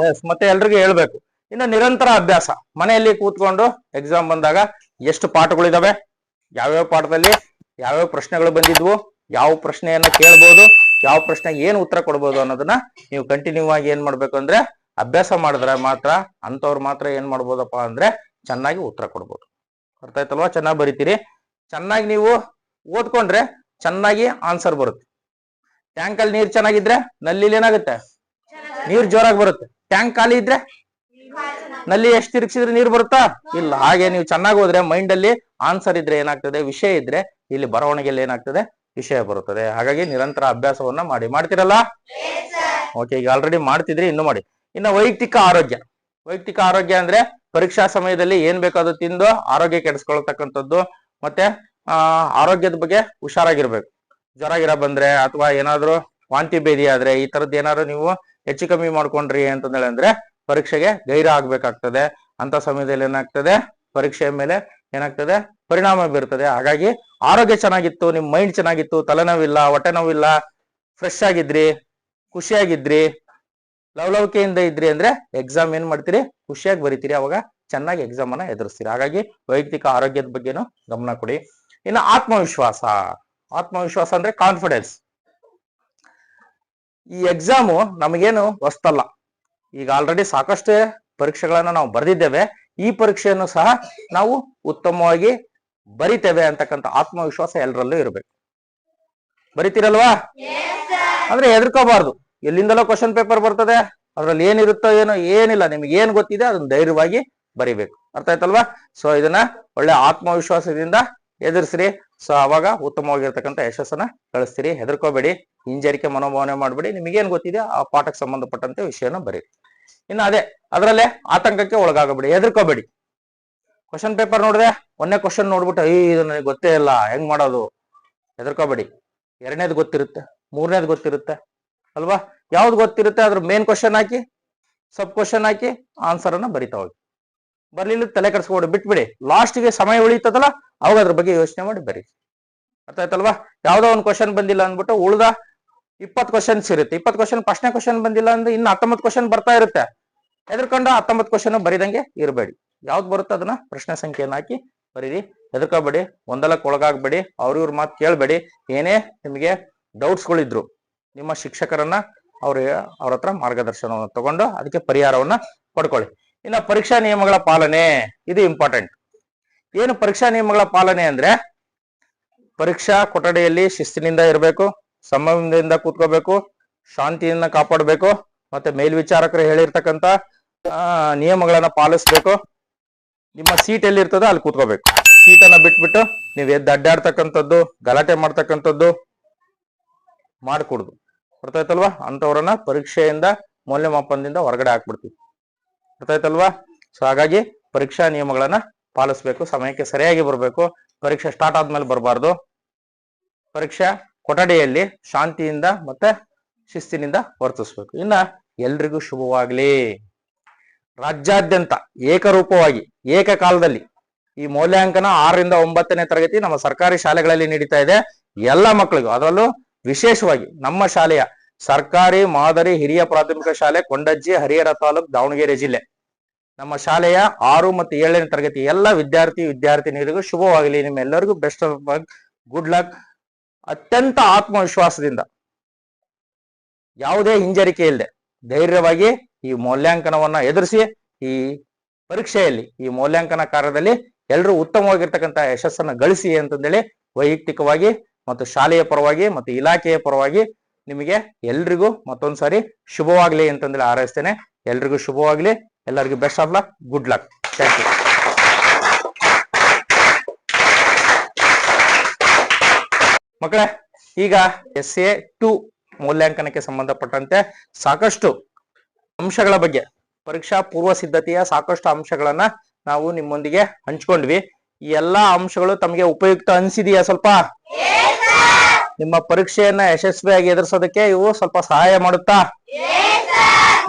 ಎಸ್. ಮತ್ತೆ ಎಲ್ರಿಗೂ ಹೇಳ್ಬೇಕು, ಇನ್ನು ನಿರಂತರ ಅಭ್ಯಾಸ. ಮನೆಯಲ್ಲಿ ಕೂತ್ಕೊಂಡು ಎಕ್ಸಾಮ್ ಬಂದಾಗ ಎಷ್ಟು ಪಾಠಗಳಿದಾವೆ, ಯಾವ್ಯಾವ ಪಾಠದಲ್ಲಿ ಯಾವ್ಯಾವ ಪ್ರಶ್ನೆಗಳು ಬಂದಿದ್ವು, ಯಾವ ಪ್ರಶ್ನೆಯನ್ನ ಕೇಳ್ಬೋದು, ಯಾವ ಪ್ರಶ್ನೆಗೆ ಏನು ಉತ್ತರ ಕೊಡ್ಬೋದು ಅನ್ನೋದನ್ನ ನೀವು ಕಂಟಿನ್ಯೂ ಆಗಿ ಏನ್ ಮಾಡ್ಬೇಕು ಅಂದ್ರೆ ಅಭ್ಯಾಸ ಮಾಡಿದ್ರೆ ಮಾತ್ರ ಅಂತವ್ರು ಮಾತ್ರ ಏನ್ ಮಾಡ್ಬೋದಪ್ಪ ಅಂದ್ರೆ ಚೆನ್ನಾಗಿ ಉತ್ತರ ಕೊಡ್ಬೋದು. ಅರ್ಥ ಆಯ್ತಲ್ವಾ? ಚೆನ್ನಾಗಿ ಬರಿತೀರಿ. ಚೆನ್ನಾಗಿ ನೀವು ಓದ್ಕೊಂಡ್ರೆ ಚೆನ್ನಾಗಿ ಆನ್ಸರ್ ಬರುತ್ತೆ. ಟ್ಯಾಂಕ್ ಅಲ್ಲಿ ನೀರ್ ಚೆನ್ನಾಗಿದ್ರೆ ನಲ್ಲಿ ಏನಾಗುತ್ತೆ, ನೀರ್ ಜೋರಾಗಿ ಬರುತ್ತೆ. ಟ್ಯಾಂಕ್ ಖಾಲಿ ಇದ್ರೆ ನಲ್ಲಿ ಎಷ್ಟು ತಿರುಗಿಸಿದ್ರೆ ನೀರು ಬರುತ್ತಾ? ಇಲ್ಲ. ಹಾಗೆ ನೀವು ಚೆನ್ನಾಗಿ ಹೋದ್ರೆ ಮೈಂಡ್ ಅಲ್ಲಿ ಆನ್ಸರ್ ಇದ್ರೆ ಏನಾಗ್ತದೆ, ವಿಷಯ ಇದ್ರೆ ಇಲ್ಲಿ ಬರವಣಿಗೆಯಲ್ಲಿ ಏನಾಗ್ತದೆ, ವಿಷಯ ಬರುತ್ತದೆ. ಹಾಗಾಗಿ ನಿರಂತರ ಅಭ್ಯಾಸವನ್ನ ಮಾಡ್ತಿರಲ್ಲ? ಓಕೆ, ಈಗ ಆಲ್ರೆಡಿ ಮಾಡ್ತಿದ್ರಿ, ಇನ್ನು ಮಾಡಿ. ಇನ್ನು ವೈಯಕ್ತಿಕ ಆರೋಗ್ಯ. ವೈಯಕ್ತಿಕ ಆರೋಗ್ಯ ಅಂದ್ರೆ ಪರೀಕ್ಷಾ ಸಮಯದಲ್ಲಿ ಏನ್ ಬೇಕಾದ್ರೂ ತಿಂದು ಆರೋಗ್ಯ ಕೆಡಿಸ್ಕೊಳ್ತಕ್ಕಂಥದ್ದು. ಮತ್ತೆ ಆರೋಗ್ಯದ ಬಗ್ಗೆ ಹುಷಾರಾಗಿರ್ಬೇಕು. ಜ್ವರ ಗಿರ ಬಂದ್ರೆ ಅಥವಾ ಏನಾದ್ರು ವಾಂತಿ ಭೇದಿ ಆದ್ರೆ ಈ ತರದ್ ಏನಾದ್ರು ನೀವು ಹೆಚ್ಚು ಕಮ್ಮಿ ಮಾಡ್ಕೊಂಡ್ರಿ ಅಂತಂದೇಳಿ ಅಂದ್ರೆ ಪರೀಕ್ಷೆಗೆ ಗೈರು ಆಗ್ಬೇಕಾಗ್ತದೆ. ಅಂತ ಸಮಯದಲ್ಲಿ ಏನಾಗ್ತದೆ, ಪರೀಕ್ಷೆಯ ಮೇಲೆ ಏನಾಗ್ತದೆ, ಪರಿಣಾಮ ಬೀರ್ತದೆ. ಹಾಗಾಗಿ ಆರೋಗ್ಯ ಚೆನ್ನಾಗಿತ್ತು, ನಿಮ್ ಮೈಂಡ್ ಚೆನ್ನಾಗಿತ್ತು, ತಲೆನೋವಿಲ್ಲ, ಹೊಟ್ಟೆ ನೋವಿಲ್ಲ, ಫ್ರೆಶ್ ಆಗಿದ್ರಿ, ಖುಷಿಯಾಗಿದ್ರಿ, ಲವಲವಿಕೆಯಿಂದ ಇದ್ರಿ ಅಂದ್ರೆ ಎಕ್ಸಾಮ್ ಏನ್ ಮಾಡ್ತೀರಿ, ಖುಷಿಯಾಗಿ ಬರೀತೀರಿ. ಅವಾಗ ಚೆನ್ನಾಗಿ ಎಕ್ಸಾಮ್ ಅನ್ನ ಎದುರಿಸ್ತೀರಿ. ಹಾಗಾಗಿ ವೈಯಕ್ತಿಕ ಆರೋಗ್ಯದ ಬಗ್ಗೆನೂ ಗಮನ ಕೊಡಿ. ಇನ್ನು ಆತ್ಮವಿಶ್ವಾಸ. ಆತ್ಮವಿಶ್ವಾಸ ಅಂದ್ರೆ ಕಾನ್ಫಿಡೆನ್ಸ್. ಈ ಎಕ್ಸಾಮು ನಮಗೇನು ಹೊಸ್ತಲ್ಲ. ಈಗ ಆಲ್ರೆಡಿ ಸಾಕಷ್ಟು ಪರೀಕ್ಷೆಗಳನ್ನ ನಾವು ಬರೆದಿದ್ದೇವೆ. ಈ ಪರೀಕ್ಷೆಯನ್ನು ಸಹ ನಾವು ಉತ್ತಮವಾಗಿ ಬರಿತೇವೆ ಅಂತಕ್ಕಂಥ ಆತ್ಮವಿಶ್ವಾಸ ಎಲ್ಲರಲ್ಲೂ ಇರಬೇಕು. ಬರಿತೀರಲ್ವಾ? ಅಂದ್ರೆ ಹೆದರ್ಕೋಬಾರ್ದು. ಎಲ್ಲಿಂದಲೋ ಕ್ವಶನ್ ಪೇಪರ್ ಬರ್ತದೆ, ಅದ್ರಲ್ಲಿ ಏನಿರುತ್ತೋ ಏನೋ, ಏನಿಲ್ಲ, ನಿಮ್ಗೆ ಏನ್ ಗೊತ್ತಿದೆ ಅದನ್ನ ಧೈರ್ಯವಾಗಿ ಬರಿಬೇಕು. ಅರ್ಥ ಆಯ್ತಲ್ವಾ? ಸೊ ಇದನ್ನ ಒಳ್ಳೆ ಆತ್ಮವಿಶ್ವಾಸದಿಂದ ಎದುರಿಸ್ರಿ. ಸೊ ಅವಾಗ ಉತ್ತಮವಾಗಿರ್ತಕ್ಕಂಥ ಯಶಸ್ಸನ್ನ ಗಳಿಸ್ತೀರಿ. ಹೆದರ್ಕೋಬೇಡಿ, ಹಿಂಜರಿಕೆ ಮನೋಭಾವನೆ ಮಾಡ್ಬೇಡಿ. ನಿಮಗೇನ್ ಗೊತ್ತಿದೆ ಆ ಪಾಠಕ್ಕೆ ಸಂಬಂಧಪಟ್ಟಂತೆ ವಿಷಯನ ಬರೀ. ಇನ್ನು ಅದರಲ್ಲೇ ಆತಂಕಕ್ಕೆ ಒಳಗಾಗಬೇಡಿ, ಹೆದರ್ಕೋಬೇಡಿ. ಕ್ವಶನ್ ಪೇಪರ್ ನೋಡಿದ್ರೆ ಒಂದನೇ ಕ್ವಶನ್ ನೋಡ್ಬಿಟ್ಟು ಇದು ನನಗೆ ಗೊತ್ತೇ ಇಲ್ಲ, ಹೆಂಗ್ ಮಾಡೋದು, ಹೆದರ್ಕೋಬೇಡಿ. 2ನೇದು ಗೊತ್ತಿರುತ್ತೆ, 3ನೇದು ಗೊತ್ತಿರುತ್ತೆ ಅಲ್ವಾ? ಯಾವ್ದು ಗೊತ್ತಿರುತ್ತೆ ಅದ್ರ ಮೇನ್ ಕ್ವಶನ್ ಹಾಕಿ, ಸಬ್ ಕ್ವಶನ್ ಹಾಕಿ ಆನ್ಸರ್ ಅನ್ನ ಬರಿತಾ ಹೋಗಿ. ಬರ್ಲಿಲ್ಲ ತಲೆ ಕೆಡಿಸ್ಕೊಂಡು ಬಿಟ್ಬಿಡಿ. ಲಾಸ್ಟ್ಗೆ ಸಮಯ ಉಳಿತದಲ್ಲ ಅವಾಗ ಅದ್ರ ಬಗ್ಗೆ ಯೋಚನೆ ಮಾಡಿ ಬರೀ. ಅರ್ಥ ಆಯ್ತಲ್ವಾ? ಯಾವ್ದೋ ಒಂದು ಕ್ವಶನ್ ಬಂದಿಲ್ಲ ಅಂದ್ಬಿಟ್ಟು ಉಳ್ದ 20 ಕ್ವಶನ್ಸ್ ಇರುತ್ತೆ. 20 ಕ್ವಶನ್ ಫಸ್ಟ್ನೇ ಕ್ವಶನ್ ಬಂದಿಲ್ಲ ಅಂದ್ರೆ ಇನ್ನು 19 ಕ್ವಶನ್ ಬರ್ತಾ ಇರುತ್ತೆ. ಹೆದರ್ಕೊಂಡು 19 ಕ್ವಶನ್ ಬರಿದಂಗೆ ಇರಬೇಡಿ. ಯಾವ್ದು ಬರುತ್ತೆ ಅದನ್ನ ಪ್ರಶ್ನೆ ಸಂಖ್ಯೆಯನ್ನ ಹಾಕಿ ಬರೀರಿ. ಹೆದರ್ಕೋಬೇಡಿ, ಗೊಂದಲಕ್ಕೆ ಒಳಗಾಗ್ಬೇಡಿ, ಅವ್ರ ಮಾತು ಕೇಳಬೇಡಿ. ಏನೇ ನಿಮಗೆ ಡೌಟ್ಸ್ಗಳಿದ್ರು ನಿಮ್ಮ ಶಿಕ್ಷಕರನ್ನ ಅವ್ರ ಹತ್ರ ಮಾರ್ಗದರ್ಶನವನ್ನು ತಗೊಂಡು ಅದಕ್ಕೆ ಪರಿಹಾರವನ್ನ ಪಡ್ಕೊಳ್ಳಿ. ಇನ್ನ ಪರೀಕ್ಷಾ ನಿಯಮಗಳ ಪಾಲನೆ, ಇದು ಇಂಪಾರ್ಟೆಂಟ್. ಏನು ಪರೀಕ್ಷಾ ನಿಯಮಗಳ ಪಾಲನೆ ಅಂದ್ರೆ, ಪರೀಕ್ಷಾ ಕೊಠಡಿಯಲ್ಲಿ ಶಿಸ್ತಿನಿಂದ ಇರಬೇಕು, ಸಂಯಮದಿಂದ ಕೂತ್ಕೋಬೇಕು, ಶಾಂತಿಯನ್ನ ಕಾಪಾಡಬೇಕು, ಮತ್ತೆ ಮೇಲ್ವಿಚಾರಕರು ಹೇಳಿರ್ತಕ್ಕಂಥ ನಿಯಮಗಳನ್ನ ಪಾಲಿಸ್ಬೇಕು. ನಿಮ್ಮ ಸೀಟ್ ಎಲ್ಲಿ ಇರ್ತದೋ ಅಲ್ಲಿ ಕೂತ್ಕೋಬೇಕು. ಸೀಟನ್ನ ಬಿಟ್ಬಿಟ್ಟು ನೀವು ಎದ್ದು ಅಡ್ಡಾಡ್ತಕ್ಕಂಥದ್ದು, ಗಲಾಟೆ ಮಾಡ್ತಕ್ಕಂಥದ್ದು ಮಾಡ್ಕೊಡುದು. ಗೊತ್ತಾಯ್ತಲ್ವಾ? ಅಂತವ್ರನ್ನ ಪರೀಕ್ಷೆಯಿಂದ ಮೌಲ್ಯಮಾಪನದಿಂದ ಹೊರಗಡೆ ಹಾಕ್ಬಿಡ್ತೀವಿ. ಗೊತ್ತಾಯ್ತಲ್ವಾ? ಸೊ ಹಾಗಾಗಿ ಪರೀಕ್ಷಾ ನಿಯಮಗಳನ್ನ ಪಾಲಿಸ್ಬೇಕು, ಸಮಯಕ್ಕೆ ಸರಿಯಾಗಿ ಬರಬೇಕು, ಪರೀಕ್ಷೆ ಸ್ಟಾರ್ಟ್ ಆದ್ಮೇಲೆ ಬರಬಾರ್ದು. ಪರೀಕ್ಷಾ ಕೊಠಡಿಯಲ್ಲಿ ಶಾಂತಿಯಿಂದ ಮತ್ತೆ ಶಿಸ್ತಿನಿಂದ ವರ್ತಿಸ್ಬೇಕು. ಇನ್ನ ಎಲ್ರಿಗೂ ಶುಭವಾಗ್ಲಿ. ರಾಜ್ಯಾದ್ಯಂತ ಏಕರೂಪವಾಗಿ ಏಕಕಾಲದಲ್ಲಿ ಈ ಮೌಲ್ಯಾಂಕನ 6ರಿಂದ 9ನೇ ತರಗತಿ ನಮ್ಮ ಸರ್ಕಾರಿ ಶಾಲೆಗಳಲ್ಲಿ ನಡೀತಾ ಇದೆ. ಎಲ್ಲ ಮಕ್ಕಳಿಗೂ, ಅದರಲ್ಲೂ ವಿಶೇಷವಾಗಿ ನಮ್ಮ ಶಾಲೆಯ ಸರ್ಕಾರಿ ಮಾದರಿ ಹಿರಿಯ ಪ್ರಾಥಮಿಕ ಶಾಲೆ ಕೊಂಡಜ್ಜಿ, ಹರಿಹರ ತಾಲೂಕ್, ದಾವಣಗೆರೆ ಜಿಲ್ಲೆ, ನಮ್ಮ ಶಾಲೆಯ 6 ಮತ್ತು 7ನೇ ತರಗತಿ ಎಲ್ಲ ವಿದ್ಯಾರ್ಥಿನಿಯರಿಗೂ ಶುಭವಾಗಲಿ. ನಿಮ್ಮೆಲ್ಲರಿಗೂ best of luck, good luck. ಅತ್ಯಂತ ಆತ್ಮವಿಶ್ವಾಸದಿಂದ, ಯಾವುದೇ ಹಿಂಜರಿಕೆ ಇಲ್ಲದೆ ಧೈರ್ಯವಾಗಿ ಈ ಮೌಲ್ಯಾಂಕನವನ್ನ ಎದುರಿಸಿ ಈ ಪರೀಕ್ಷೆಯಲ್ಲಿ, ಈ ಮೌಲ್ಯಾಂಕನ ಕಾರ್ಯದಲ್ಲಿ ಎಲ್ಲರೂ ಉತ್ತಮವಾಗಿರ್ತಕ್ಕಂಥ ಯಶಸ್ಸನ್ನ ಗಳಿಸಿ ಅಂತಂದೇಳಿ ವೈಯಕ್ತಿಕವಾಗಿ ಮತ್ತು ಶಾಲೆಯ ಪರವಾಗಿ ಮತ್ತು ಇಲಾಖೆಯ ಪರವಾಗಿ ನಿಮಗೆ ಎಲ್ರಿಗೂ ಮತ್ತೊಂದ್ಸಾರಿ ಶುಭವಾಗ್ಲಿ ಅಂತಂದೇಳಿ ಹಾರೈಸ್ತೇನೆ. ಎಲ್ರಿಗೂ ಶುಭವಾಗ್ಲಿ. ಎಲ್ಲರಿಗೂ best of luck, good luck. Thank you. ಮಕ್ಕಳೇ, ಈಗ SA2 ಮೌಲ್ಯಾಂಕನಕ್ಕೆ ಸಂಬಂಧಪಟ್ಟಂತೆ ಸಾಕಷ್ಟು ಅಂಶಗಳ ಬಗ್ಗೆ, ಪರೀಕ್ಷಾ ಪೂರ್ವ ಸಿದ್ಧತೆಯ ಸಾಕಷ್ಟು ಅಂಶಗಳನ್ನ ನಾವು ನಿಮ್ಮೊಂದಿಗೆ ಹಂಚ್ಕೊಂಡ್ವಿ. ಈ ಎಲ್ಲಾ ಅಂಶಗಳು ತಮಗೆ ಉಪಯುಕ್ತ ಅನ್ಸಿದೆಯಾ? ಸ್ವಲ್ಪ ನಿಮ್ಮ ಪರೀಕ್ಷೆಯನ್ನ ಯಶಸ್ವಿಯಾಗಿ ಎದುರಿಸೋದಕ್ಕೆ ಇವು ಸ್ವಲ್ಪ ಸಹಾಯ ಮಾಡುತ್ತಾ?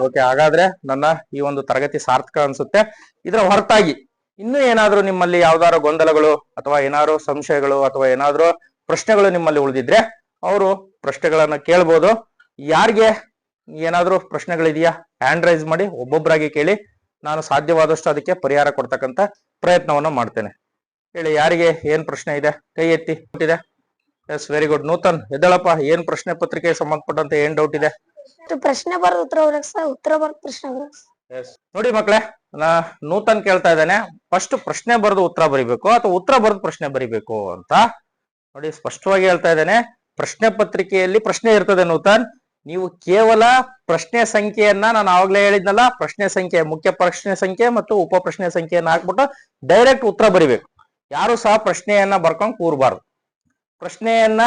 ಓಕೆ, ಹಾಗಾದ್ರೆ ನನ್ನ ಈ ಒಂದು ತರಗತಿ ಸಾರ್ಥಕ ಅನ್ಸುತ್ತೆ. ಇದರ ಹೊರತಾಗಿ ಇನ್ನೂ ಏನಾದ್ರೂ ನಿಮ್ಮಲ್ಲಿ ಯಾವ್ದಾದ್ರು ಗೊಂದಲಗಳು ಅಥವಾ ಏನಾದ್ರು ಸಂಶಯಗಳು ಅಥವಾ ಏನಾದ್ರೂ ಪ್ರಶ್ನೆಗಳು ನಿಮ್ಮಲ್ಲಿ ಉಳಿದಿದ್ರೆ ಅವರು ಪ್ರಶ್ನೆಗಳನ್ನ ಕೇಳ್ಬೋದು. ಯಾರಿಗೆ ಏನಾದ್ರೂ ಪ್ರಶ್ನೆಗಳಿದೆಯಾ ಹ್ಯಾಂಡ್ ರೈಸ್ ಮಾಡಿ, ಒಬ್ಬೊಬ್ಬರಾಗಿ ಕೇಳಿ. ನಾನು ಸಾಧ್ಯವಾದಷ್ಟು ಅದಕ್ಕೆ ಪರಿಹಾರ ಕೊಡ್ತಕ್ಕಂತ ಪ್ರಯತ್ನವನ್ನ ಮಾಡ್ತೇನೆ. ಹೇಳಿ, ಯಾರಿಗೆ ಏನ್ ಪ್ರಶ್ನೆ ಇದೆ? ಕೈ ಎತ್ತಿ. ಇದೆ? Yes, very good. ನೂತನ್, ಎದ್ದಳಪ್ಪ. ಏನ್ ಪ್ರಶ್ನೆ ಪತ್ರಿಕೆಗೆ ಸಂಬಂಧಪಟ್ಟಂತೆ ಏನ್ ಡೌಟ್ ಇದೆ? ಪ್ರಶ್ನೆ ಬರೋದು ಉತ್ತರ ಬರೋದು ಪ್ರಶ್ನೆ. ನೋಡಿ ಮಕ್ಕಳೇ, ನೂತನ್ ಕೇಳ್ತಾ ಇದ್ದಾನೆ, ಫಸ್ಟ್ ಪ್ರಶ್ನೆ ಬರೆದು ಉತ್ತರ ಬರಿಬೇಕು ಅಥವಾ ಉತ್ತರ ಬರೆದು ಪ್ರಶ್ನೆ ಬರಿಬೇಕು ಅಂತ. ನೋಡಿ, ಸ್ಪಷ್ಟವಾಗಿ ಹೇಳ್ತಾ ಇದ್ದಾನೆ. ಪ್ರಶ್ನೆ ಪತ್ರಿಕೆಯಲ್ಲಿ ಪ್ರಶ್ನೆ ಇರ್ತದೆ ನೂತನ್. ನೀವು ಕೇವಲ ಪ್ರಶ್ನೆ ಸಂಖ್ಯೆಯನ್ನ, ನಾನು ಆವಾಗಲೇ ಹೇಳಿದ್ನಲ್ಲ, ಪ್ರಶ್ನೆ ಸಂಖ್ಯೆ, ಮುಖ್ಯ ಪ್ರಶ್ನೆ ಸಂಖ್ಯೆ ಮತ್ತು ಉಪ ಪ್ರಶ್ನೆ ಸಂಖ್ಯೆಯನ್ನ ಹಾಕ್ಬಿಟ್ಟು ಡೈರೆಕ್ಟ್ ಉತ್ತರ ಬರಿಬೇಕು. ಯಾರು ಸಹ ಪ್ರಶ್ನೆಯನ್ನ ಬರ್ಕೊಂಡು ಕೂರಬಾರ್ದು. ಪ್ರಶ್ನೆಯನ್ನ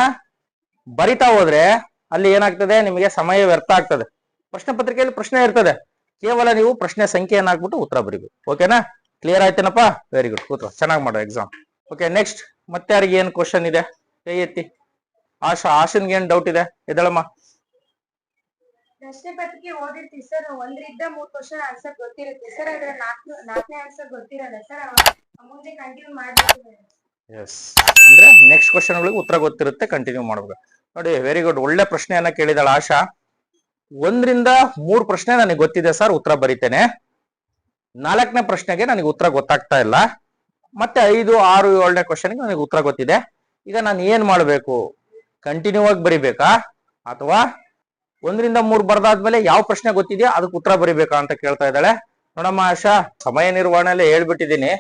ಬರಿತಾ ಹೋದ್ರೆ ಅಲ್ಲಿ ಏನಾಗ್ತದೆ, ನಿಮಗೆ ಸಮಯ ವ್ಯರ್ಥ ಆಗ್ತದೆ. ಪ್ರಶ್ನೆ ಪತ್ರಿಕೆಯಲ್ಲಿ ಪ್ರಶ್ನೆ ಇರ್ತದೆ, ಕೇವಲ ನೀವು ಪ್ರಶ್ನೆ ಸಂಖ್ಯೆಯನ್ನ ಹಾಕ್ಬಿಟ್ಟು ಉತ್ತರ ಬರಿಬೇಕು. ಓಕೆನಾ? ಕ್ಲಿಯರ್ ಆಯ್ತೇನಪ್ಪ? Very good. ಕೂತ್ಕೋ, ಚೆನ್ನಾಗಿ ಮಾಡೋ ಎಕ್ಸಾಮ್. ಓಕೆ, ನೆಕ್ಸ್ಟ್ ಮತ್ತೆ ಯಾರಿಗೆ ಏನ್ ಕ್ವಶನ್ ಇದೆ? ಕೈ ಎತ್ತಿ. ಆಶನ್ಗೆ ಏನ್ ಡೌಟ್ ಇದೆ? ಎದಳಮ್ಮ. ಪ್ರಶ್ನೆ ಪತ್ರಿಕೆ ಓದಿರ್ತೀವಿ ಸರ್, 1ರಿಂದ 3 ಕ್ವಶನ್ ಆನ್ಸರ್ ಗೊತ್ತಿರುತ್ತೆ ಸರ್, ಅದ್ರ 4ನೇ ಆನ್ಸರ್ ಗೊತ್ತಿರಲ್ಲ ಸರ್, ಮುಂದೆ ಕಂಟಿನ್ಯೂ ಮಾಡ್ಬೇಕು. ಎಸ್, ಅಂದ್ರೆ ನೆಕ್ಸ್ಟ್ ಕ್ವಶನ್ ಗಳಿಗೆ ಉತ್ತರ ಗೊತ್ತಿರುತ್ತೆ, ಕಂಟಿನ್ಯೂ ಮಾಡ್ಬೇಕು. ನೋಡಿ, ವೆರಿ ಗುಡ್. ಒಳ್ಳೆ ಪ್ರಶ್ನೆಯನ್ನ ಕೇಳಿದಾಳ ಆಶಾ. 1ರಿಂದ 3 ಪ್ರಶ್ನೆ ನನಗೆ ಗೊತ್ತಿದೆ ಸರ್, ಉತ್ತರ ಬರಿತೇನೆ. 4ನೇ ಪ್ರಶ್ನೆಗೆ ನನಗೆ ಉತ್ತರ ಗೊತ್ತಾಗ್ತಾ ಇಲ್ಲ. ಮತ್ತೆ 5, 6, 7ನೇ ಕ್ವಶನ್ಗೆ ನನಗೆ ಉತ್ತರ ಗೊತ್ತಿದೆ. ಈಗ ನಾನು ಏನ್ ಮಾಡ್ಬೇಕು? ಕಂಟಿನ್ಯೂ ಆಗಿ ಬರಿಬೇಕಾ ಅಥವಾ 1ರಿಂದ 3 ಬರ್ದಾದ್ಮೇಲೆ ಯಾವ ಪ್ರಶ್ನೆ ಗೊತ್ತಿದೆಯಾ ಅದಕ್ಕೆ ಉತ್ತರ ಬರಿಬೇಕಾ ಅಂತ ಕೇಳ್ತಾ ಇದ್ದಾಳೆ. ನೋಡಮ್ಮ ಆಶಾ, ಸಮಯ ನಿರ್ವಹಣೆಯಲ್ಲಿ ಹೇಳ್ಬಿಟ್ಟಿದ್ದೀನಿ.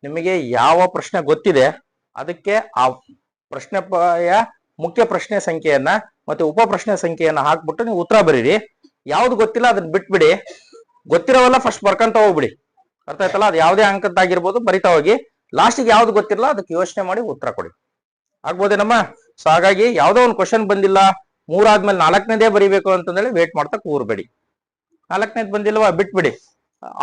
ನಿಮಗೆ ಯಾವ ಪ್ರಶ್ನೆ ಗೊತ್ತಿದೆ ಅದಕ್ಕೆ ಆ ಪ್ರಶ್ನೆಯ ಮುಖ್ಯ ಪ್ರಶ್ನೆ ಸಂಖ್ಯೆಯನ್ನ ಮತ್ತೆ ಉಪ ಪ್ರಶ್ನೆ ಸಂಖ್ಯೆಯನ್ನ ಹಾಕ್ಬಿಟ್ಟು ನೀವು ಉತ್ತರ ಬರೀರಿ. ಯಾವ್ದು ಗೊತ್ತಿಲ್ಲ ಅದನ್ನ ಬಿಟ್ಬಿಡಿ. ಗೊತ್ತಿರೋವಲ್ಲ ಫಸ್ಟ್ ಬರ್ಕಂತ ಹೋಗ್ಬಿಡಿ. ಅರ್ಥ ಆಯ್ತಲ್ಲ? ಅದು ಯಾವುದೇ ಅಂಕದ್ದಾಗಿರ್ಬೋದು, ಬರಿತಾ ಹೋಗಿ. ಲಾಸ್ಟಿಗೆ ಯಾವ್ದು ಗೊತ್ತಿರಲ್ಲ ಅದಕ್ಕೆ ಯೋಚನೆ ಮಾಡಿ ಉತ್ತರ ಕೊಡಿ. ಆಗ್ಬೋದೇನಮ್ಮ? ಸೊ ಹಾಗಾಗಿ ಯಾವ್ದೋ ಒಂದು ಕ್ವಶನ್ ಬಂದಿಲ್ಲ, 3 ಆದ್ಮೇಲೆ 4ನೇದೇ ಬರಿಬೇಕು ಅಂತಂದೇಳಿ ವೇಟ್ ಮಾಡ್ತಾ ಕೂರ್ಬೇಡಿ. 4ನೇದ್ ಬಂದಿಲ್ವಾ, ಬಿಟ್ಬಿಡಿ.